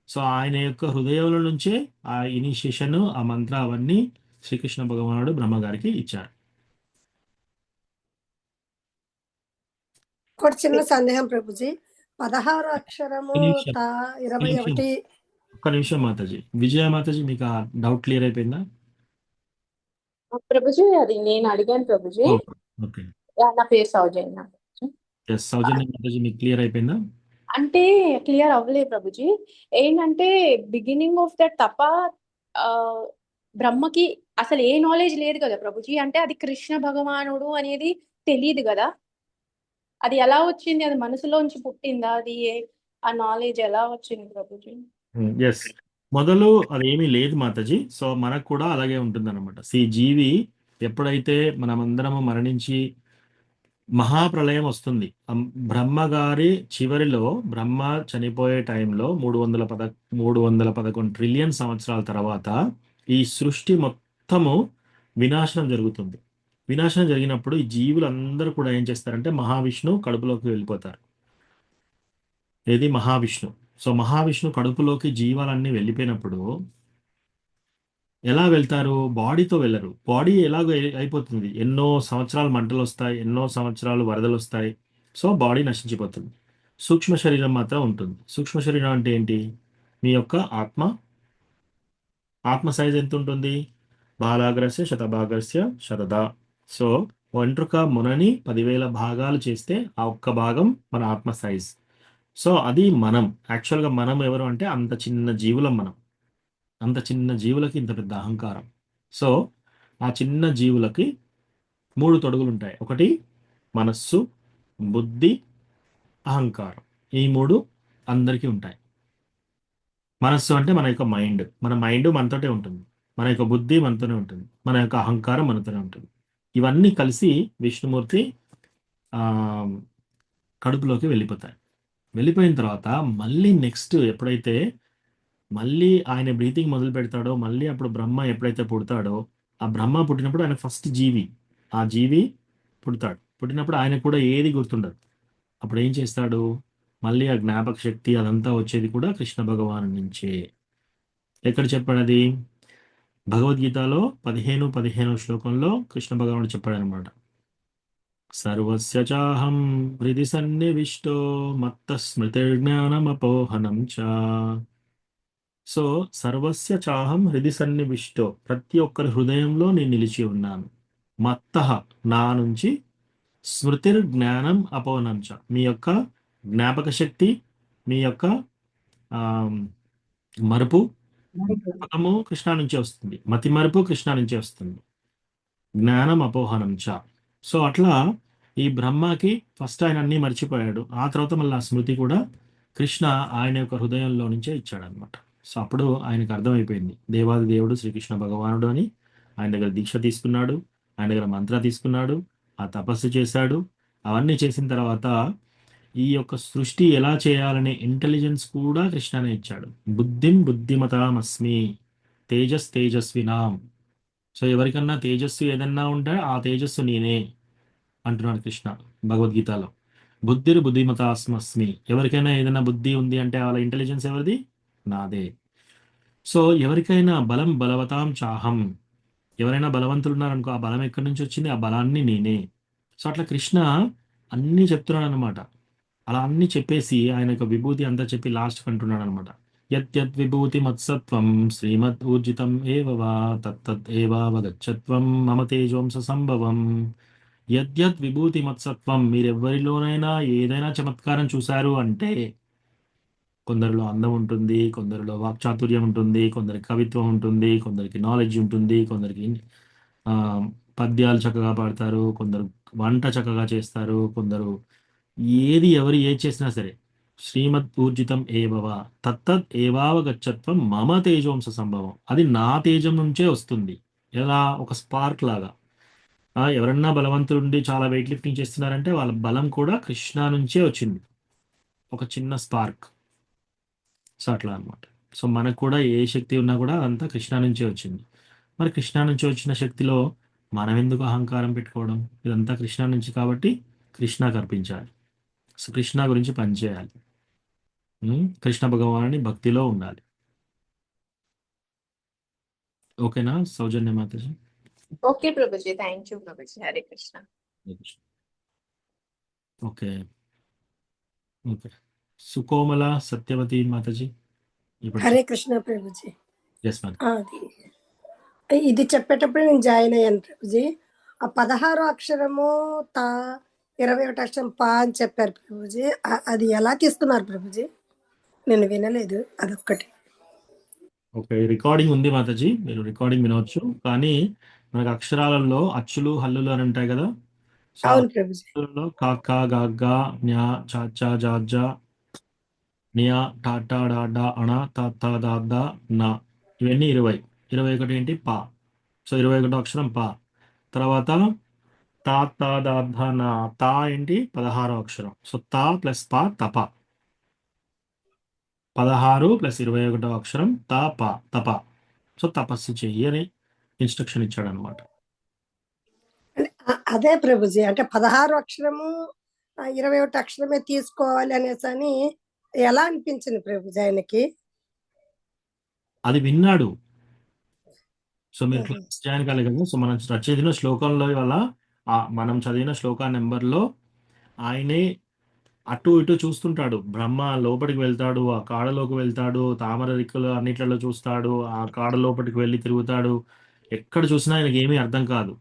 సో ఆయన యొక్క హృదయంలో నుంచే ఆ ఇనిషియేషన్, ఆ మంత్ర అవన్నీ శ్రీకృష్ణ భగవానుడు బ్రహ్మగారికి ఇచ్చారు. ఒక చిన్న సందేహం ప్రభుజీ. 16 అక్షరము 21. ఒక్క నిమిషం మాతాజీ. విజయ మాతాజీ, మీకు ఆ డౌట్ క్లియర్ అయిపోయిందా? ప్రభుజీ అది నేను అడిగాను ప్రభుజీ. ఓకే. నా పేరు సౌజన్య. సౌజన్య మాతాజీ, మీకు క్లియర్ అయిపోయిందా? అంటే క్లియర్ అవ్వలేదు ప్రభుజీ. ఏంటంటే బిగినింగ్ ఆఫ్ దట్ తప బ్రహ్మకి అసలు ఏ నాలెడ్జ్ లేదు కదా ప్రభుజీ. అంటే అది కృష్ణ భగవానుడు అనేది తెలియదు కదా. అది ఎలా వచ్చింది? అది మనసులోంచి పుట్టిందా? అది ఆ నాలెడ్జ్ ఎలా వచ్చింది ప్రభుజీ? ఎస్, మొదలు అదేమీ లేదు మాతాజీ. సో మనకు కూడా అలాగే ఉంటుంది అనమాట. జీవి ఎప్పుడైతే మనమందరము మరణించి మహాప్రళయం వస్తుంది, బ్రహ్మగారి చివరిలో, బ్రహ్మ చనిపోయే టైంలో 311 ట్రిలియన్ సంవత్సరాల తర్వాత ఈ సృష్టి మొత్తము వినాశనం జరుగుతుంది. వినాశనం జరిగినప్పుడు ఈ జీవులందరూ కూడా ఏం చేస్తారంటే మహావిష్ణు కడుపులోకి వెళ్ళిపోతారు. ఏది మహావిష్ణు. సో మహావిష్ణు కడుపులోకి జీవాలన్నీ వెళ్ళిపోయినప్పుడు ఎలా వెళ్తారు? బాడీతో వెళ్ళరు. బాడీ ఎలాగో అయిపోతుంది. ఎన్నో సంవత్సరాలు మంటలు వస్తాయి, ఎన్నో సంవత్సరాలు వరదలు వస్తాయి. సో బాడీ నశించిపోతుంది. సూక్ష్మ శరీరం మాత్రం ఉంటుంది. సూక్ష్మ శరీరం అంటే ఏంటి? మీ యొక్క ఆత్మ సైజ్ ఎంత ఉంటుంది? బాలాగ్రస్య శతభాగస్య శతదా. సో వెంట్రుక మునని 10,000 భాగాలు చేస్తే ఆ ఒక్క భాగం మన ఆత్మ సైజ్. సో అది మనం. యాక్చువల్గా మనం ఎవరు అంటే అంత చిన్న జీవులం మనం. అంత చిన్న జీవులకి ఇంత పెద్ద అహంకారం. సో ఆ చిన్న జీవులకి 3 తొడుగులు ఉంటాయి. ఒకటి మనస్సు, బుద్ధి, అహంకారం. ఈ 3 అందరికీ ఉంటాయి. మనస్సు అంటే మన యొక్క మైండ్. మన మైండ్ మనతోటే ఉంటుంది. మన యొక్క బుద్ధి మనతోనే ఉంటుంది. మన యొక్క అహంకారం మనతోనే ఉంటుంది. ఇవన్నీ కలిసి విష్ణుమూర్తి ఆ కడుపులోకి వెళ్ళిపోతాయి. వెళ్ళిపోయిన తర్వాత మళ్ళీ నెక్స్ట్ ఎప్పుడైతే మళ్ళీ ఆయన బ్రీతింగ్ మొదలు పెడతాడో, మళ్ళీ అప్పుడు బ్రహ్మ ఎప్పుడైతే పుడతాడో, ఆ బ్రహ్మ పుట్టినప్పుడు ఆయన ఫస్ట్ జీవి. ఆ జీవి పుడతాడు. పుట్టినప్పుడు ఆయనకు కూడా ఏది గుర్తుండదు. అప్పుడు ఏం చేస్తాడు? మళ్ళీ ఆ జ్ఞాపక శక్తి అదంతా వచ్చేది కూడా కృష్ణ భగవాను నుంచే. ఎక్కడ చెప్పాడు అది? భగవద్గీతలో 15 శ్లోకంలో కృష్ణ భగవానుడు చెప్పాడనమాట. సర్వస్య చాహం హృది సన్నివిష్టో మత్త స్మృతిర్జ్ఞానమపోహనం చ. సో సర్వస్య చాహం హృది సన్నివిష్టో, ప్రతి ఒక్కరి హృదయంలో నేను నిలిచి ఉన్నాను. మత్తః, నా నుంచి, స్మృతిర్ జ్ఞానం అపోహనం చ, మీ యొక్క జ్ఞాపక శక్తి, మీ యొక్క ఆ, మరుపు, జ్ఞాపకము కృష్ణ నుంచే వస్తుంది. మతి మరుపు కృష్ణ నుంచే వస్తుంది. జ్ఞానం అపోహనం చ. సో అట్లా ఈ బ్రహ్మకి ఫస్ట్ ఆయన అన్నీ మర్చిపోయాడు. ఆ తర్వాత మళ్ళీ ఆ స్మృతి కూడా కృష్ణ ఆయన యొక్క హృదయంలో నుంచే ఇచ్చాడు అనమాట. సో అప్పుడు ఆయనకు అర్థమైపోయింది దేవాది దేవుడు శ్రీకృష్ణ భగవానుడు అని. ఆయన దగ్గర దీక్ష తీసుకున్నాడు, ఆయన దగ్గర మంత్ర తీసుకున్నాడు, ఆ తపస్సు చేశాడు. అవన్నీ చేసిన తర్వాత ఈ యొక్క సృష్టి ఎలా చేయాలనే ఇంటెలిజెన్స్ కూడా కృష్ణనే ఇచ్చాడు. బుద్ధిం బుద్ధిమతామస్మి తేజస్వినాం. సో ఎవరికన్నా తేజస్సు ఏదన్నా ఉంటే ఆ తేజస్సు నేనే అంటున్నాడు కృష్ణ భగవద్గీతలో. బుద్ధిర్ బుద్ధిమతాస్మస్మి, ఎవరికైనా ఏదైనా బుద్ధి ఉంది అంటే వాళ్ళ ఇంటెలిజెన్స్ ఎవరిది? నాదే. సో ఎవరికైనా బలం బలవతాం చాహం, ఎవరైనా బలవంతులు ఉన్నారనుకో, ఆ బలం ఎక్కడి నుంచి వచ్చింది? ఆ బలాన్ని నేనే. సో అట్లా కృష్ణ అన్నీ చెప్తున్నాడు అనమాట. అలా అన్ని చెప్పేసి ఆయన యొక్క విభూతి అంతా చెప్పి లాస్ట్ అంటున్నాడు అనమాట. యత్ విభూతి మత్సత్వం శ్రీమద్ ఊర్జితం ఏవవా తత్తత్ ఏవావగచ్చత్వం మమ తేజోంస సంభవం. యద్యత్ విభూతి మత్సత్వం, మీరెవ్వరిలోనైనా ఏదైనా చమత్కారం చూశారు అంటే, కొందరిలో అందం ఉంటుంది, కొందరిలో వాక్చాతుర్యం ఉంటుంది, కొందరికి కవిత్వం ఉంటుంది, కొందరికి నాలెడ్జ్ ఉంటుంది, కొందరికి ఆ, పద్యాలు చక్కగా పాడతారు, కొందరు వంట చక్కగా చేస్తారు, కొందరు ఏది చేసినా సరే శ్రీమద్ ఊర్జితం ఏవవ తత్తత్ ఏవావగచ్చత్వం మమ తేజోంస సంభవం, అది నా తేజం నుంచే వస్తుంది. ఎలా? ఒక స్పార్క్ లాగా. ఎవరన్నా బలవంతులుండి చాలా వెయిట్ లిఫ్టింగ్ చేస్తున్నారంటే వాళ్ళ బలం కూడా కృష్ణ నుంచే వచ్చింది, ఒక చిన్న స్పార్క్. సో అట్లా అనమాట. సో మనకు కూడా ఏ శక్తి ఉన్నా కూడా అంతా కృష్ణ నుంచే వచ్చింది. మరి కృష్ణ నుంచి వచ్చిన శక్తిలో మనం ఎందుకు అహంకారం పెట్టుకోవడం? ఇదంతా కృష్ణ నుంచి కాబట్టి కృష్ణకు అర్పించాలి. సో కృష్ణ గురించి పనిచేయాలి. కృష్ణ భగవానుని భక్తిలో ఉండాలి. ఓకేనా సౌజన్య మాతాజీ? ఓకే ప్రభుజీ, థ్యాంక్ యూ ప్రభుజీ. హరే కృష్ణ. Okay okay. సుకోమల సత్యవతి మాతాజీ ఇప్పుడు హరే కృష్ణ ప్రభుజీ. ఎస్ మాత. ఇది చెప్పేటప్పుడు నేను జాయిన్ అయ్యాను ప్రభుజీ. ఆ 16 అక్షరము తా, 21 అక్షరం పా అని చెప్పారు ప్రభుజీ. అది ఎలా తీసుకున్నారు ప్రభుజీ? నేను వినలేదు అదొక్కటి. ఓకే, రికార్డింగ్ ఉంది మాతాజీ, మీరు రికార్డింగ్ వినవచ్చు. కానీ మనకు అక్షరాలలో అచ్చులు హల్లులు అని ఉంటాయి కదా. సో అవును ప్రభుజీ. అక్షరాలలో కాకా గాగా న్యా చాచా జాజా నియా టాటా డాడా అణ తా దాదా నా, ఇవన్నీ 20. 21 ఏంటి? పా. సో 21 అక్షరం పా. తర్వాత తా తా దాదా నా, తా ఏంటి? 16 అక్షరం. సో తా ప్లస్ పా తప, 16 ప్లస్ 21 అక్షరం తా పా తప. సో తపస్సు చెయ్యి అని ఇన్స్ట్రక్షన్ ఇచ్చాడు అనమాట. అదే ప్రభుజీ, అంటే 16 అక్షరము 21 అక్షరమే తీసుకోవాలి అనేసి అని ఎలా అనిపించింది ప్రభుజీ ఆయనకి? అది విన్నాడు. సో మీరు క్లాస్ జాయిన్ కాలే కదా. సో మనం చదివిన శ్లోకంలో వల్ల మనం చదివిన శ్లోకా నెంబర్లో ఆయనే అటు ఇటు చూస్తుంటాడు. బ్రహ్మ లోపలికి వెళ్తాడు, ఆ కాడలోకి వెళ్తాడు, తామర రిక్కులు అన్నిట్లలో చూస్తాడు, ఆ కాడ లోపలికి వెళ్ళి తిరుగుతాడు. ఎక్కడ చూసినా ఆయనకి ఏమీ అర్థం కాదు.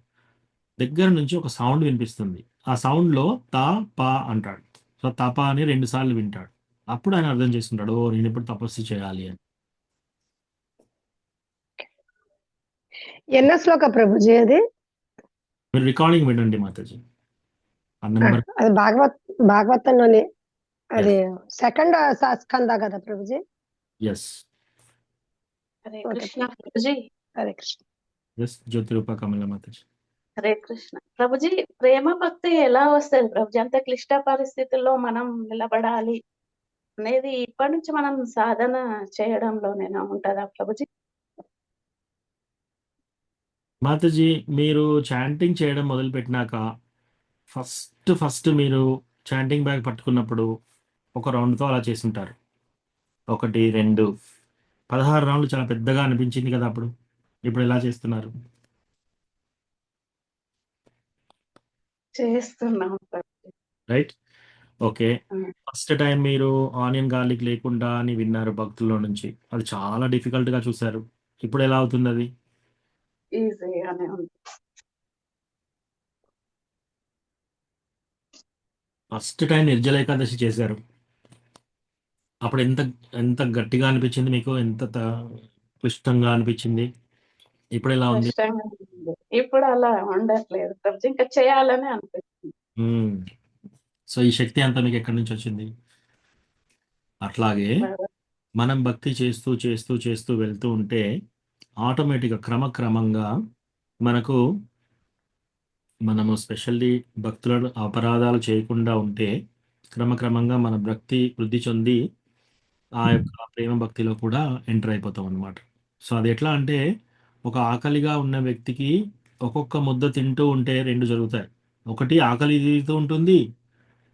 దగ్గర నుంచి ఒక సౌండ్ వినిపిస్తుంది. ఆ సౌండ్లో తా పా అంటాడు. సో తప అని 2 సార్లు వింటాడు. అప్పుడు ఆయన అర్థం చేసుకుంటాడు, ఓ నేను ఇప్పుడు తపస్సు చేయాలి అని. ఎన్నో శ్లోక ప్రభుజీ అది? మీరు రికార్డింగ్ వినండి మాతాజీ. ఆ నెంబర్ అది భాగవతంలోని అది ఎస్ సెకండ్ స్కంద కదా Prabhuji? Yes Hare okay Krishna Prabhuji. Prabhuji. Hare Krishna. Yes జ్యోతిరూప కమల మాతాజీ. హరే కృష్ణ ప్రభుజీ. ప్రేమ భక్తి ఎలా వస్తుంది ప్రభుజీ? అంత క్లిష్ట పరిస్థితుల్లో మనం నిలబడాలి అనేది ఇప్పటి నుంచి మనం సాధన చేయడంలోనేనా ఉంటుందా ప్రభుజీ? మాతాజీ మీరు చాంటింగ్ చేయడం మొదలు పెట్టినాక ఫస్ట్ మీరు చాంటింగ్ బ్యాగ్ పట్టుకున్నప్పుడు ఒక రౌండ్తో అలా చేస్తుంటారు. 1, 2, 16 రౌండ్లు చాలా పెద్దగా అనిపించింది కదా అప్పుడు. ఇప్పుడు ఎలా చేస్తున్నారు? చేస్తున్నాం Prabhuji. Right. Okay. First time మీరు ఆనియన్ గార్లిక్ లేకుండా అని విన్నారు భక్తుల్లో నుంచి. అది చాలా డిఫికల్ట్గా చూశారు. ఇప్పుడు ఎలా అవుతుంది అది? ఈజీగానే ఉంది. ఫస్ట్ టైం నిర్జల ఏకాదశి చేశారు. అప్పుడు ఎంత ఎంత గట్టిగా అనిపించింది మీకు? ఎంత క్లిష్టంగా అనిపించింది? ఇప్పుడు ఎలా ఉంది? కష్టంగా ఉంది. ఇప్పుడు అలా ఉండట్లేదు ప్రభుజీ. ఇంకా చేయాలని అనిపిస్తుంది. సో ఈ శక్తి అంతా మీకు ఎక్కడి నుంచి వచ్చింది? అట్లాగే మనం భక్తి చేస్తూ చేస్తూ చేస్తూ వెళ్తూ ఉంటే ఆటోమేటిక్గా క్రమక్రమంగా మనము స్పెషల్లీ భక్తుల అపరాధాలు చేయకుండా ఉంటే క్రమక్రమంగా మన భక్తి వృద్ధి చెంది ఆ యొక్క ప్రేమ భక్తిలో కూడా ఎంటర్ అయిపోతాం అన్నమాట. సో అది ఎట్లా అంటే ఒక ఆకలిగా ఉన్న వ్యక్తికి ఒక్కొక్క ముద్ద తింటూ ఉంటే 2 జరుగుతాయి. 1 ఆకలి తీరుతూ ఉంటుంది,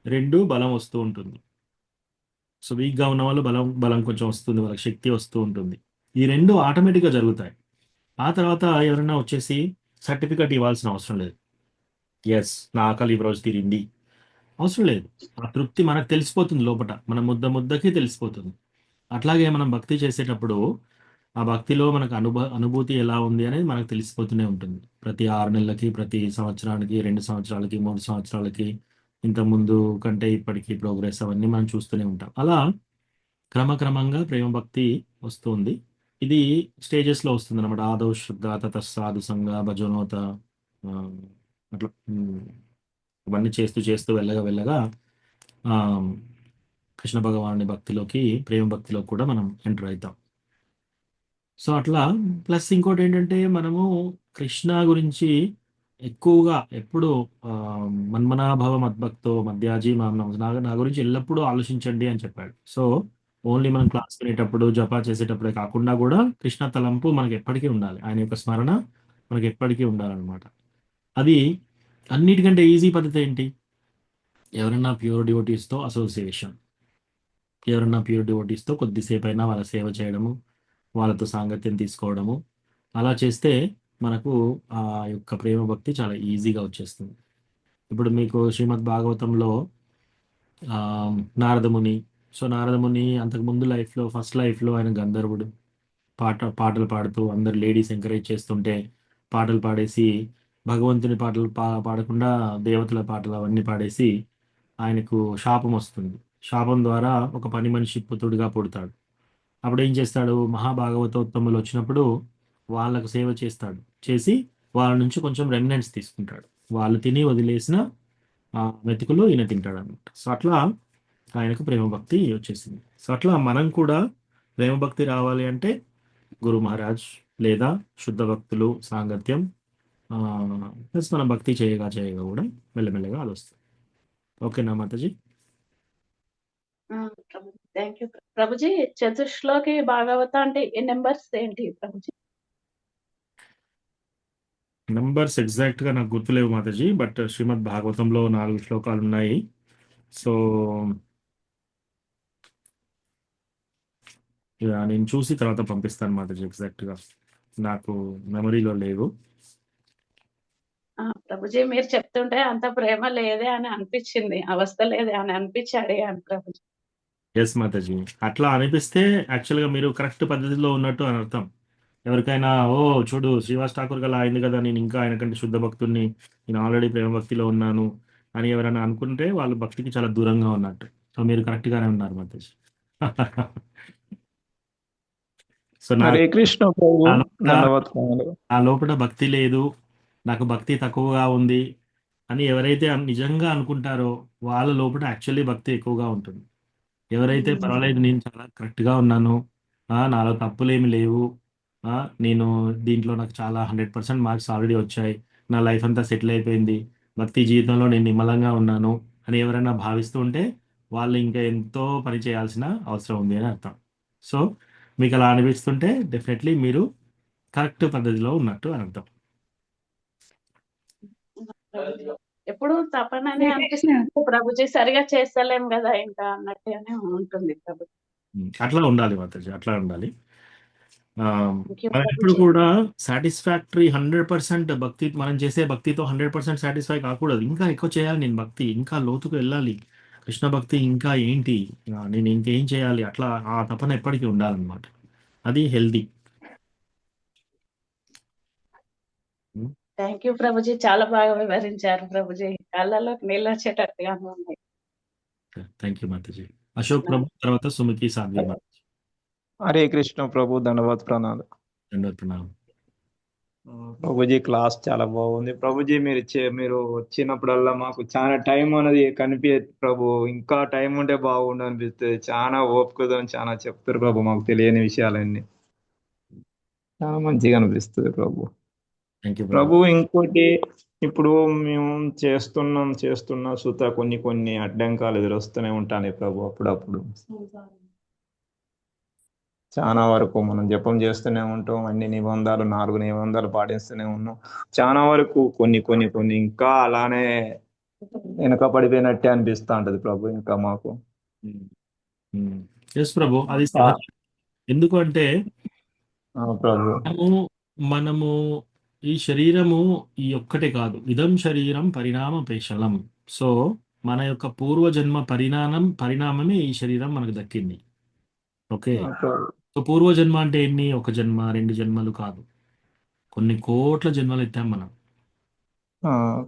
2 బలం వస్తూ ఉంటుంది. సో వీక్గా ఉన్న వాళ్ళు బలం కొంచెం వస్తుంది, వాళ్ళకి శక్తి వస్తూ ఉంటుంది. ఈ 2 ఆటోమేటిక్గా జరుగుతాయి. ఆ తర్వాత ఎవరైనా వచ్చేసి సర్టిఫికెట్ ఇవ్వాల్సిన అవసరం లేదు. ఎస్ నా ఆకలి ఈ రోజు తీరింది అవసరం లేదు. ఆ తృప్తి మనకు తెలిసిపోతుంది లోపట, మన ముద్దకి తెలిసిపోతుంది. అట్లాగే మనం భక్తి చేసేటప్పుడు ఆ భక్తిలో మనకు అనుభూతి ఎలా ఉంది అనేది మనకు తెలిసిపోతూనే ఉంటుంది. ప్రతి 6 నెలలకి, ప్రతి సంవత్సరానికి, 2 సంవత్సరాలకి, 3 సంవత్సరాలకి, ఇంతకుముందు కంటే ఇప్పటికీ ప్రోగ్రెస్ అవన్నీ మనం చూస్తూనే ఉంటాం. అలా క్రమక్రమంగా ప్రేమ భక్తి వస్తుంది. ఇది స్టేజెస్లో వస్తుంది అనమాట. ఆదౌ శ్రద్ధ, తతస్సాధు సంగ, భజనోత, అట్లా ఇవన్నీ చేస్తూ చేస్తూ వెళ్ళగా ఆ, కృష్ణ భగవానుని భక్తిలోకి, ప్రేమ భక్తిలోకి కూడా మనం ఎంటర్ అవుతాం. సో అట్లా ప్లస్ ఇంకోటి ఏంటంటే మనము కృష్ణ గురించి ఎక్కువగా ఎప్పుడు మన్మనాభవ మద్భక్తో మధ్యాజీ నా గురించి ఎల్లప్పుడూ ఆలోచించండి అని చెప్పాడు. సో ఓన్లీ మనం క్లాస్ వినేటప్పుడు జపా చేసేటప్పుడే కాకుండా కూడా కృష్ణ తలంపు మనకి ఎప్పటికీ ఉండాలి. ఆయన యొక్క స్మరణ మనకి ఎప్పటికీ ఉండాలన్నమాట. అది అన్నిటికంటే ఈజీ పద్ధతి ఏంటి? ఎవరైనా ప్యూర్ డివోటీస్తో అసోసియేషన్, ఎవరైనా ప్యూర్ డివోటీస్తో కొద్దిసేపు అయినా వాళ్ళ సేవ చేయడము, వాళ్ళతో సాంగత్యం తీసుకోవడము, అలా చేస్తే మనకు ఆ యొక్క ప్రేమ భక్తి చాలా ఈజీగా వచ్చేస్తుంది. ఇప్పుడు మీకు శ్రీమద్ భాగవతంలో నారదముని, సో నారదముని అంతకుముందు ఫస్ట్ లైఫ్లో ఆయన గంధర్వుడు, పాటలు పాడుతూ అందరు లేడీస్ ఎంకరేజ్ చేస్తుంటే పాటలు పాడేసి భగవంతుని పాటలు పాడకుండా దేవతల పాటలు అవన్నీ పాడేసి ఆయనకు శాపం వస్తుంది. శాపం ద్వారా ఒక పని మనిషి పుత్రుడిగా పుడతాడు. అప్పుడు ఏం చేస్తాడు? మహాభాగవతోత్తములు వచ్చినప్పుడు వాళ్ళకు సేవ చేసి వాళ్ళ నుంచి కొంచెం రెమినెంట్స్ తీసుకుంటాడు. వాళ్ళు తిని వదిలేసిన మెతుకులు ఈయన తింటాడు అనమాట. సో అట్లా ఆయనకు ప్రేమ భక్తి వచ్చేసింది. సో అట్లా మనం కూడా ప్రేమ భక్తి రావాలి అంటే గురు మహారాజ్ లేదా శుద్ధ భక్తులు సాంగత్యం ప్లస్ మనం భక్తి చేయగా కూడా మెల్లమెల్లగా అది వస్తుంది. ఓకేనా మాతాజీ? Thank you Prabhuji. చతుశ్లోకి భాగవత అంటే నెంబర్స్ ఏంటి ప్రభుజీ? నంబర్స్ ఎగ్జాక్ట్గా నాకు గుర్తులేవు మాతాజీ, బట్ శ్రీమద్ భాగవతంలో 4 శ్లోకాలు ఉన్నాయి. సో నేను చూసి తర్వాత పంపిస్తాను మాతాజీ. ఎగ్జాక్ట్గా నాకు మెమరీలో లేవు. ప్రభుజీ మీరు చెప్తుంటే అంత ప్రేమ లేదే అని అనిపించింది, అవస్థ లేదే అని అనిపించి అడిగాను ప్రభుజీ. ఎస్ మాతాజీ, అట్లా అనిపిస్తే యాక్చువల్గా మీరు కరెక్ట్ పద్ధతిలో ఉన్నట్టు అని అర్థం. ఎవరికైనా చూడు శ్రీవాస్ ఠాకూర్ గల అయింది కదా, నేను ఇంకా ఆయనకంటే శుద్ధ భక్తుడిని, నేను ఆల్రెడీ ప్రేమ భక్తిలో ఉన్నాను అని ఎవరైనా అనుకుంటే వాళ్ళు భక్తికి చాలా దూరంగా ఉన్నట్టు. సో మీరు కరెక్ట్గానే ఉన్నారు మాతాజీ. సో నా హరే కృష్ణ ప్రభు. నా లోపల దండవత్ ప్రణామాలు. నా లోపల భక్తి లేదు, నాకు భక్తి తక్కువగా ఉంది అని ఎవరైతే నిజంగా అనుకుంటారో వాళ్ళ లోపల యాక్చువల్లీ భక్తి ఎక్కువగా ఉంటుంది. ఎవరైతే పర్వాలేదు నేను చాలా కరెక్ట్గా ఉన్నాను, నాలో తప్పులేమి లేవు, ఆ, నేను దీంట్లో నాకు చాలా 100% మార్క్స్ ఆల్రెడీ వచ్చాయి, నా లైఫ్ అంతా సెటిల్ అయిపోయింది, భక్తి జీవితంలో నేను నిమ్మలంగా ఉన్నాను అని ఎవరైనా భావిస్తూ ఉంటే వాళ్ళు ఇంకా ఎంతో పని చేయాల్సిన అవసరం ఉంది అని అర్థం. సో మీకు అలా అనిపిస్తుంటే డెఫినెట్లీ మీరు కరెక్ట్ పద్ధతిలో ఉన్నట్టు అని అర్థం. ఎప్పుడు తపననే అనిపిస్తుంది ప్రభుజీ, సరిగా చేస్తలేం కదా ఇంకా అన్నట్టుగానే ఉంటుంది ప్రభు. అట్లా ఉండాలి మాతాజీ, అట్లా ఉండాలి. Thank you, మనం ఎప్పుడు ప్రభుజీ. కూడా సాటిస్ఫాక్టరీ 100% భక్తి, మనం చేసే భక్తితో 100% సాటిస్ఫై కాకూడదు. ఇంకా ఎక్కువ చేయాలి నేను భక్తి, ఇంకా లోతుకు వెళ్ళాలి, కృష్ణ భక్తి ఇంకా ఏంటి, నేను ఇంకేం చేయాలి, అట్లా ఆ తపన ఎప్పటికీ ఉండాలన్నమాట. అది హెల్దీ. థ్యాంక్ యూ ప్రభుజీ, చాలా బాగా వివరించారు ప్రభుజీ, కళ్ళలో నీళ్ళు వచ్చేటట్టుగా ఉన్నాయి. థ్యాంక్ యూ మాతాజీ. అశోక్ ప్రభు, తర్వాత సుమతి సాధ్వి మాతాజీ. హరే కృష్ణ ప్రభు. దండవత్ ప్రణామాలు. ధన్యవాద ప్రణామం. ప్రభుజీ క్లాస్ చాలా బాగుంది ప్రభుజీ. మీరు వచ్చినప్పుడల్లా మాకు చాలా టైం అనేది కనిపించదు ప్రభు. ఇంకా టైం ఉంటే బాగుండు అనిపిస్తుంది. చాలా ఓపికతో చాలా చెప్తారు ప్రభు, మాకు తెలియని విషయాలన్నీ చాలా మంచిగా అనిపిస్తుంది ప్రభు. థ్యాంక్ యూ ప్రభు ఇంకోటి, ఇప్పుడు మేము చేస్తున్న సుత కొన్ని అడ్డంకాలు ఎదురొస్తూనే ఉంటాయి ప్రభు. అప్పుడప్పుడు చాలా వరకు మనం జపం చేస్తూనే ఉంటాం, అన్ని నిబంధనలు 4 నిబంధనలు పాటిస్తూనే ఉన్నాం. చాలా వరకు కొన్ని ఇంకా అలానే వెనక పడిపోయినట్టే అనిపిస్తూ ఉంటది ప్రభు ఇంకా మాకు. ఎస్ ప్రభు, అది సహజం. ఎందుకు అంటే ప్రభు మనము ఈ శరీరము ఈ ఒక్కటే కాదు, ఇదం శరీరం పరిణామ పేశలం. సో మన యొక్క పూర్వజన్మ పరిణామమే ఈ శరీరం మనకు దక్కింది. ఓకే, సో పూర్వజన్మ అంటే ఎన్ని, 1 జన్మ 2 జన్మలు కాదు, కొన్ని కోట్ల జన్మలు ఎత్తాం మనం.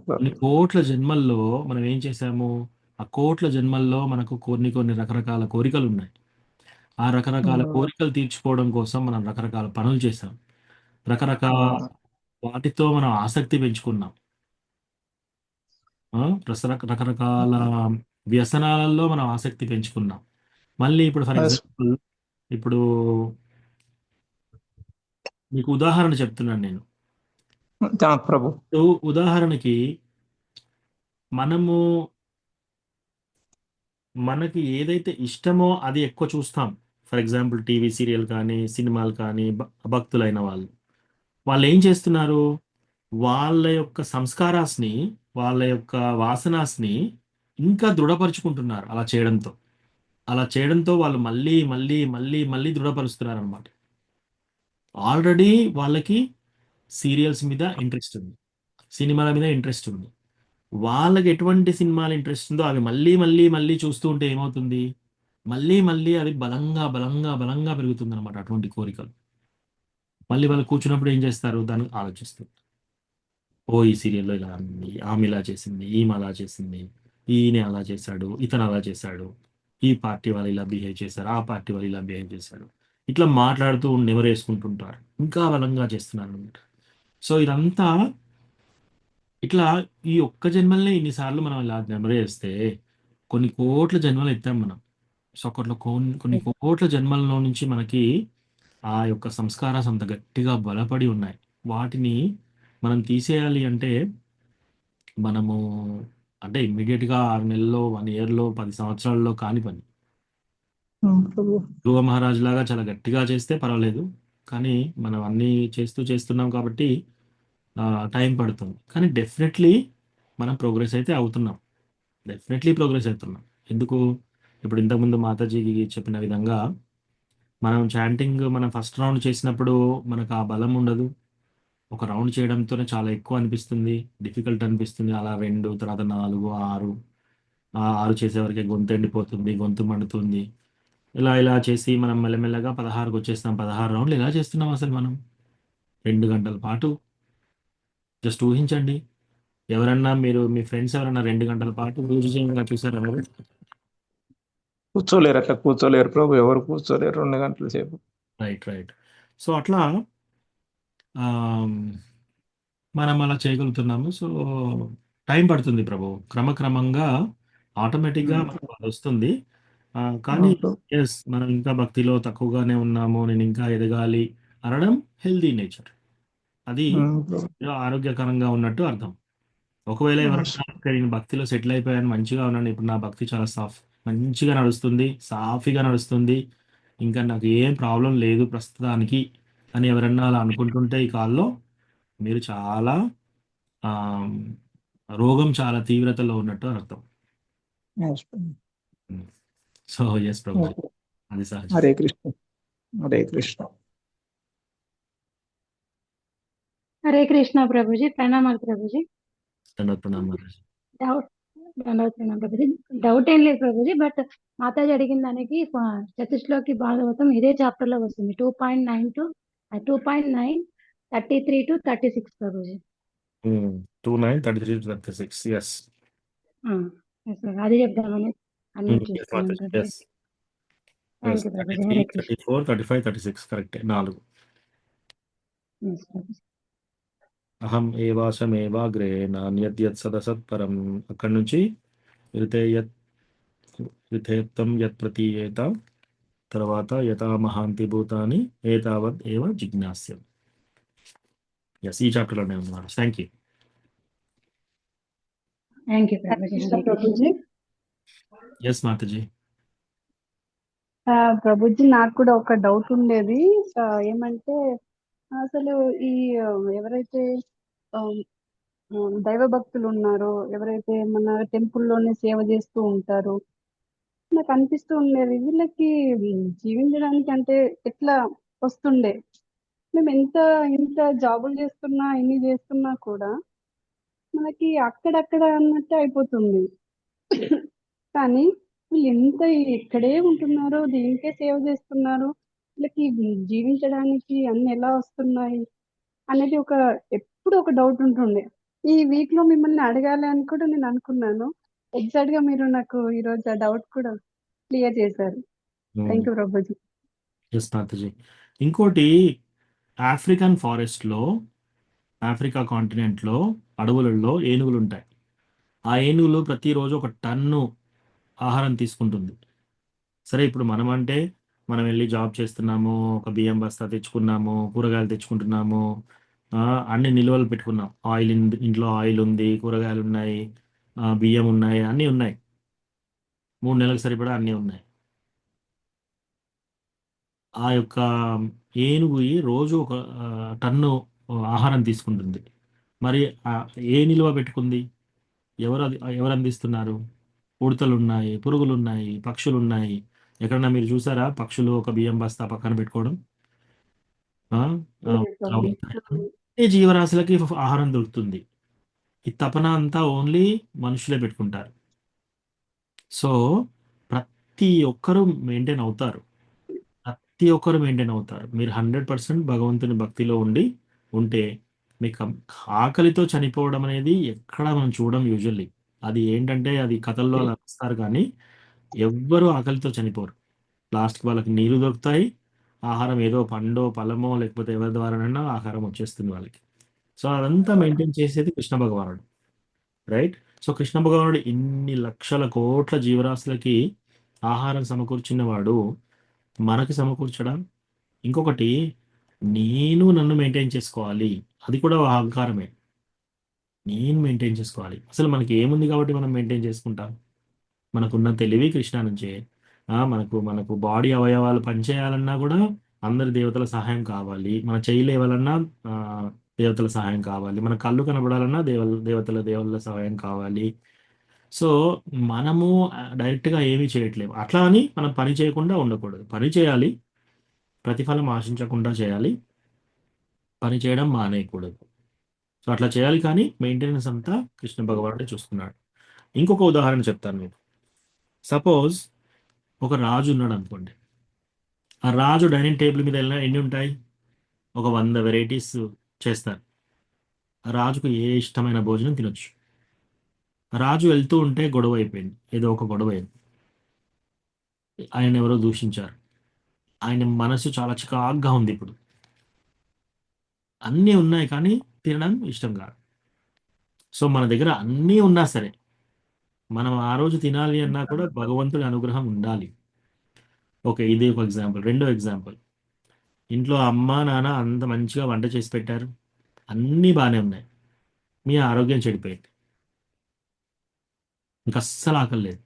కొన్ని కోట్ల జన్మల్లో మనం ఏం చేశాము, ఆ కోట్ల జన్మల్లో మనకు కొన్ని రకరకాల కోరికలు ఉన్నాయి. ఆ రకరకాల కోరికలు తీర్చుకోవడం కోసం మనం రకరకాల పనులు చేసాం, రకరకాల వాటితో మనం ఆసక్తి పెంచుకున్నాం, రకరకాల వ్యసనాలలో మనం ఆసక్తి పెంచుకున్నాం. మళ్ళీ ఇప్పుడు ఫర్ ఎగ్జాంపుల్, ఇప్పుడు మీకు ఉదాహరణ చెప్తున్నాను నేను ప్రభు. ఉదాహరణకి మనకి ఏదైతే ఇష్టమో అది ఎక్కువ చూస్తాం. ఫర్ ఎగ్జాంపుల్ టీవీ సీరియల్ కానీ సినిమాలు కానీ, భక్తులైన వాళ్ళు ఏం చేస్తున్నారు, వాళ్ళ యొక్క సంస్కారాస్ని, వాళ్ళ యొక్క వాసనాస్ని ఇంకా దృఢపరుచుకుంటున్నారు. అలా చేయడంతో వాళ్ళు మళ్ళీ మళ్ళీ మళ్ళీ మళ్ళీ దృఢపరుస్తున్నారు అనమాట. ఆల్రెడీ వాళ్ళకి సీరియల్స్ మీద ఇంట్రెస్ట్ ఉంది, సినిమాల మీద ఇంట్రెస్ట్ ఉంది. వాళ్ళకి ఎటువంటి సినిమాలు ఇంట్రెస్ట్ ఉందో అవి మళ్ళీ మళ్ళీ మళ్ళీ చూస్తూ ఉంటే ఏమవుతుంది, మళ్ళీ మళ్ళీ అది బలంగా బలంగా బలంగా పెరుగుతుంది అనమాట. అటువంటి కోరికలు మళ్ళీ వాళ్ళు కూర్చున్నప్పుడు ఏం చేస్తారు, దాన్ని ఆలోచిస్తారు. ఓ ఈ సీరియల్లో ఇలా ఉంది, ఆమె ఇలా చేసింది, ఈమె అలా చేసింది, ఈయన అలా చేశాడు, ఇతను అలా చేశాడు, ఈ పార్టీ వాళ్ళు ఇలా బిహేవ్ చేశారు, ఆ పార్టీ వాళ్ళు ఇలా బిహేవ్ చేశారు, ఇట్లా మాట్లాడుతూ నెవరేసుకుంటుంటారు, ఇంకా బలంగా చేస్తున్నారు అనమాట. సో ఇదంతా ఇట్లా ఈ ఒక్క జన్మల్ని ఇన్నిసార్లు మనం ఇలా నెమరేస్తే కొన్ని కోట్ల జన్మలు ఎత్తాం మనం. సో కొన్ని కోట్ల జన్మల్లో నుంచి మనకి ఆ యొక్క సంస్కారాలు అంత గట్టిగా బలపడి ఉన్నాయి. వాటిని మనం తీసేయాలి అంటే మనము అంటే ఇమ్మీడియట్గా 6 నెలల్లో, 1 ఇయర్లో, 10 సంవత్సరాల్లో కాని పని. ధ్రువ మహారాజు లాగా చాలా గట్టిగా చేస్తే పర్వాలేదు, కానీ మనం అన్నీ చేస్తున్నాం కాబట్టి టైం పడుతుంది. కానీ డెఫినెట్లీ మనం ప్రోగ్రెస్ అయితే అవుతున్నాం. ఎందుకు, ఇప్పుడు ఇంతకుముందు మాతాజీకి చెప్పిన విధంగా మనం చాంటింగ్ మనం ఫస్ట్ రౌండ్ చేసినప్పుడు మనకు ఆ బలం ఉండదు. ఒక రౌండ్ చేయడంతోనే చాలా ఎక్కువ అనిపిస్తుంది, డిఫికల్ట్ అనిపిస్తుంది. అలా 2, తర్వాత 4, 6, 6 చేసేవరకే గొంతు ఎండిపోతుంది, గొంతు మండుతుంది. ఇలా చేసి మనం మెల్లమెల్లగా 16కి వచ్చేస్తాం. 16 రౌండ్లు ఎలా చేస్తున్నాం అసలు మనం 2 గంటల పాటు. జస్ట్ ఊహించండి, ఎవరన్నా మీ ఫ్రెండ్స్ ఎవరన్నా 2 గంటల పాటు రోజు చేయంగా చూసారా మీరు? కూర్చోలేరు ప్రభు, ఎవరు కూర్చోలేరు 2 గంటల సేపు. రైట్. సో అట్లా మనం అలా చేయగలుగుతున్నాము. సో టైం పడుతుంది ప్రభు, క్రమక్రమంగా ఆటోమేటిక్గా మనకు అది వస్తుంది. కానీ ఎస్, మనం ఇంకా భక్తిలో తక్కువగానే ఉన్నాము, నేను ఇంకా ఎదగాలి అనడం హెల్దీ నేచర్. అది ఆరోగ్యకరంగా ఉన్నట్టు అర్థం. ఒకవేళ ఎవరైనా నేను భక్తిలో సెటిల్ అయిపోయాను, మంచిగా ఉన్నాను, ఇప్పుడు నా భక్తి చాలా మంచిగా నడుస్తుంది, సాఫీగా నడుస్తుంది, ఇంకా నాకు ఏం ప్రాబ్లం లేదు ప్రస్తుతానికి అని ఎవరన్నా అలా అనుకుంటుంటే ఈ కాల్లో మీరు చాలా ఆ, రోగం చాలా తీవ్రతలో ఉన్నట్టు అర్థం. సో ఎస్ ప్రభుజీ, అది సహజం. హరే కృష్ణ. హరే కృష్ణ. హరే కృష్ణ ప్రభుజీ. ప్రణామాలు ప్రభుజీ. ప్రణామం మహారాజ్. డౌట్ ప్రణామం ప్రభుజీ. డౌట్ ఏం లేదు ప్రభుజీ, బట్ మాతాజీ అడిగిన దానికి చతుశ్లోకి భాగవతం ఇదే చాప్టర్ లో వస్తుంది. 2.9 to 2.9 33 to 36 Prabhuji. 29, 33, 36. Yes. Yes, sir. అది చెప్దామని అన్మ్యూట్ చేస్తున్నాను ప్రభుజీ. థ్యాంక్ యూ ప్రభుజీ. హరే కృష్ణ. 34, 35, 36 కరెక్టే, 4. Yes, ప్రభుజీ. అహం ఏవాశమేవాగ్రే నాన్యద్యత్ సదసత్పరం. అక్కడి నుంచి రితేత్తం యత్ ప్రతీయేత, తర్వాత యథా మహాంతి భూతాని ఏతావత్ ఏవ జిజ్ఞాస్యం. ఎస్, ఈ చాప్టర్లోనే ఉన్నారు. Thank you. థ్యాంక్ యూ ప్రభుజీ. హరే కృష్ణ. ప్రభుజీ ఎస్ మాతాజీ. ప్రభుజీ, నాకు కూడా ఒక డౌట్ ఉండేది. ఏమంటే అసలు ఈ ఎవరైతే ఆ, దైవ భక్తులు ఉన్నారో, ఎవరైతే మన టెంపుల్లోనే సేవ చేస్తూ ఉంటారో, నాకు అనిపిస్తూ ఉండేది వీళ్ళకి జీవించడానికి అంటే ఎట్లా వస్తుండే. మేము ఎంత జాబులు చేస్తున్నా, ఎన్ని చేస్తున్నా కూడా మనకి అక్కడక్కడ అన్నట్టు అయిపోతుంది. కానీ వీళ్ళు ఎంత ఇక్కడే ఉంటున్నారో, దీనికే సేవ చేస్తున్నారు, వీళ్ళకి జీవించడానికి అన్ని ఎలా వస్తున్నాయి అనేది ఎప్పుడు ఒక డౌట్ ఉంటుండే. ఈ వీక్ లో మిమ్మల్ని అడగాలి అని కూడా నేను అనుకున్నాను. ఎగ్జాక్ట్ గా మీరు నాకు ఈరోజు ఆ డౌట్ కూడా క్లియర్ చేశారు. Thank you Prabhuji. Yes Mataji. ఇంకోటి, ఆఫ్రికన్ ఫారెస్ట్లో, ఆఫ్రికా కాంటినెంట్లో అడవులలో ఏనుగులు ఉంటాయి. ఆ ఏనుగులు ప్రతిరోజు 1 టన్ను ఆహారం తీసుకుంటుంది. సరే, ఇప్పుడు మనం వెళ్ళి జాబ్ చేస్తున్నాము, ఒక బియ్యం బస్తా తెచ్చుకున్నాము, కూరగాయలు తెచ్చుకుంటున్నాము, అన్ని నిల్వలు పెట్టుకున్నాం. ఇంట్లో ఆయిల్ ఉంది, కూరగాయలు ఉన్నాయి, బియ్యం ఉన్నాయి, అన్నీ ఉన్నాయి, 3 నెలలకు సరిపడా అన్నీ ఉన్నాయి. ఆ యొక్క ఏనుగు రోజు 1 టన్ను ఆహారం తీసుకుంటుంది. మరి ఏ నిల్వ పెట్టుకుంది? ఎవరు అందిస్తున్నారు? ఉడతలు ఉన్నాయి, పురుగులు ఉన్నాయి, పక్షులు ఉన్నాయి. ఎక్కడన్నా మీరు చూసారా పక్షులు ఒక బియ్యం బస్తా పక్కన పెట్టుకోవడం? ఏ జీవరాశులకి ఆహారం దొరుకుతుంది. ఈ తపన అంతా ఓన్లీ మనుషులే పెట్టుకుంటారు. సో ప్రతి ఒక్కరూ మెయింటైన్ అవుతారు. మీరు 100% భగవంతుని భక్తిలో ఉంటే మీకు ఆకలితో చనిపోవడం అనేది ఎక్కడ మనం చూడం యూజువల్లీ. అది ఏంటంటే అది కథల్లో అలా వస్తారు, కానీ ఎవ్వరూ ఆకలితో చనిపోరు. లాస్ట్కి వాళ్ళకి నీళ్లు దొరుకుతాయి, ఆహారం ఏదో పండో ఫలమో లేకపోతే ఎవరి ద్వారానైనా ఆహారం వచ్చేస్తుంది వాళ్ళకి. సో అదంతా మెయింటైన్ చేసేది కృష్ణ భగవానుడు, రైట్? సో కృష్ణ భగవానుడు ఇన్ని లక్షల కోట్ల జీవరాశులకి ఆహారం సమకూర్చినవాడు మనకి సమకూర్చడం. ఇంకొకటి, నన్ను మెయింటైన్ చేసుకోవాలి, అది కూడా అహంకారమే. నేను మెయింటైన్ చేసుకోవాలి. అసలు మనకి ఏముంది కాబట్టి మనం మెయింటైన్ చేసుకుంటాం? మనకున్న తెలివి కృష్ణ నుంచే. మనకు బాడీ అవయవాలు పనిచేయాలన్నా కూడా అందరి దేవతల సహాయం కావాలి. మన చెయ్యి లేవాలన్నా దేవతల సహాయం కావాలి. మన కళ్ళు కనబడాలన్నా దేవుళ్ళ సహాయం కావాలి. సో మనము డైరెక్ట్గా ఏమీ చేయట్లేము. అట్లా అని మనం పని చేయకుండా ఉండకూడదు. పని చేయాలి, ప్రతిఫలం ఆశించకుండా చేయాలి, పని చేయడం మానేయకూడదు. సో అట్లా చేయాలి, కానీ మెయింటెనెన్స్ అంతా కృష్ణ భగవానుడే చూస్తున్నాడు. ఇంకొక ఉదాహరణ చెప్తాను మీకు. సపోజ్ ఒక రాజు ఉన్నాడు అనుకోండి. ఆ రాజు డైనింగ్ టేబుల్ మీద ఎన్ని ఉంటాయి? ఒక 100 వెరైటీస్ చేస్తారు. ఆ రాజుకు ఏ ఇష్టమైన భోజనం తినొచ్చు. రాజు వెళ్తూ ఉంటే గొడవ అయిపోయింది, ఏదో ఒక గొడవ అయింది, ఆయన ఎవరో దూషించారు. ఆయన మనసు చాలా చికాగ్గా ఉంది. ఇప్పుడు అన్నీ ఉన్నాయి కానీ తినడం ఇష్టం కాదు. సో మన దగ్గర అన్నీ ఉన్నా సరే మనం ఆ రోజు తినాలి అన్నా కూడా భగవంతుడి అనుగ్రహం ఉండాలి. ఓకే, ఇది ఒక ఎగ్జాంపుల్. రెండో ఎగ్జాంపుల్, ఇంట్లో అమ్మ నాన్న అంత మంచిగా వంట చేసి పెట్టారు, అన్నీ బాగానే ఉన్నాయి, మీ ఆరోగ్యం చెడిపోయింది, ఇంకా అస్సలు ఆకలి లేదు,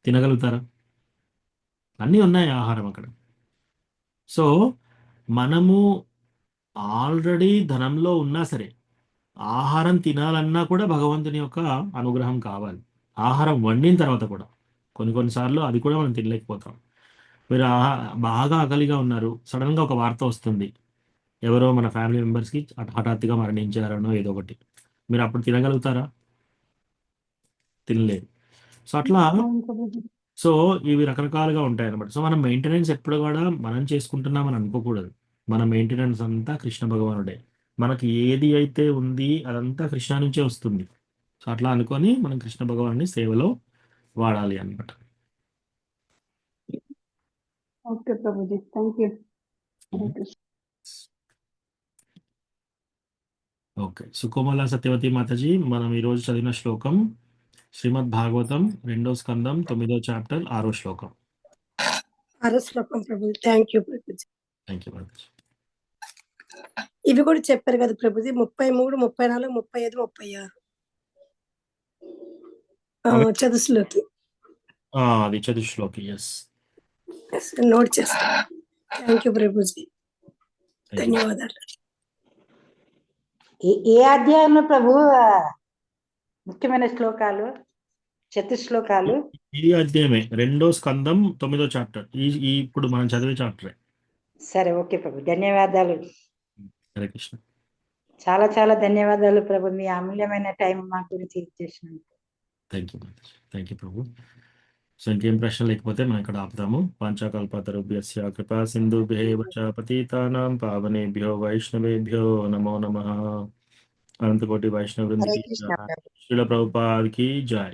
తినగలుగుతారా? అన్నీ ఉన్నాయి ఆహారం అక్కడ. సో మనము ఆల్రెడీ ధనంలో ఉన్నా సరే ఆహారం తినాలన్నా కూడా భగవంతుని యొక్క అనుగ్రహం కావాలి. ఆహారం వండిన తర్వాత కూడా కొన్నిసార్లు అది కూడా మనం తినలేకపోతాం. మీరు బాగా ఆకలిగా ఉన్నారు, సడన్గా ఒక వార్త వస్తుంది, ఎవరో మన ఫ్యామిలీ మెంబర్స్కి హఠాత్తుగా మరణించారనో ఏదో ఒకటి, మీరు అప్పుడు తినగలుగుతారా? తినలేదు. సో అట్లా అవును ప్రభుజీ. సో ఇవి రకరకాలుగా ఉంటాయి అన్నమాట. సో మనం మెయింటెనెన్స్ ఎప్పుడు కూడా మనం చేసుకుంటున్నామని అనుకోకూడదు. మన మెయింటెనెన్స్ అంతా కృష్ణ భగవానుడే. మనకి ఏది అయితే ఉంది అదంతా కృష్ణ నుంచే వస్తుంది. సో అట్లా అనుకొని మనం కృష్ణ భగవాన్ని సేవలో వాడాలి అన్నమాట. ఓకే ప్రభుజీ, thank you. Hare Krishna. Okay, Sukomala Satyavati మాతాజీ, మనం ఈరోజు చదివిన శ్లోకం శ్రీమద్ భాగవతం 2వ స్కందం 9వ చాప్టర్ 6వ శ్లోకం. 6వ శ్లోకం ప్రభుజీ. థ్యాంక్ యూ ప్రభుజీ. Thank you Mataji. ఇవి కూడా చెప్పారు కదా ప్రభుజీ, 33, 34, 35, 36 చదుసులోకి అది చతుశ్లోకి. ఎస్, నోట్ చేస్తాను. థ్యాంక్ యూ ప్రభుజీ, ధన్యవాదాలు. ఏ అధ్యాయంలో ప్రభు ముఖ్యమైన శ్లోకాలు, చతుశ్లోకాలు? ఈ అధ్యాయమే 2వ స్కందం 9వ చాప్టర్. ఇప్పుడు మనం చదివే చాప్టరే. సరే, ఓకే ప్రభు, ధన్యవాదాలు. హరే కృష్ణ. చాలా చాలా ధన్యవాదాలు ప్రభు, మీ అమూల్యమైన టైం మా గురించి ఇచ్చేసినందుకు. థ్యాంక్ యూ మాతాజీ. థ్యాంక్ యూ ప్రభు. సో ఇంకేం ప్రశ్న లేకపోతే మనం ఇక్కడ ఆపుతాము. పంచకల్పతరుభ్యస్య కృపా సింధుభ్యైవ చ పతితానాం పావనేభ్యో వైష్ణవేభ్యో నమో నమః. అనంతకోటి వైష్ణవ హరే వృందికి కృష్ణ జై. ప్రభు. శ్రీల ప్రభుపాద్కి జై.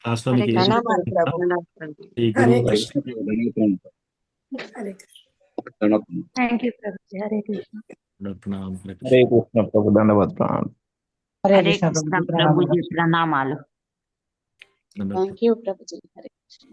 క్లాస్లో హరే మీకు కృష్ణ ఏదైనా ప్రభు. ఈ హరే గురువు కృష్ణ. హరే కృష్ణ. థ్యాంక్ యూ ప్రభుజీ. హరే కృష్ణ. ప్రణామం. హరే కృష్ణ. హరే కృష్ణ ప్రభు, ధన్యవాదాలు. హరే హరే కృష్ణ కృష్ణ ప్రభుజీ, ప్రణామాలు. ప్రభుజీ, ప్రణామాలు. ధన్యవాదాలు. థ్యాంక్ యూ ప్రభుజీ. హరే కృష్ణ.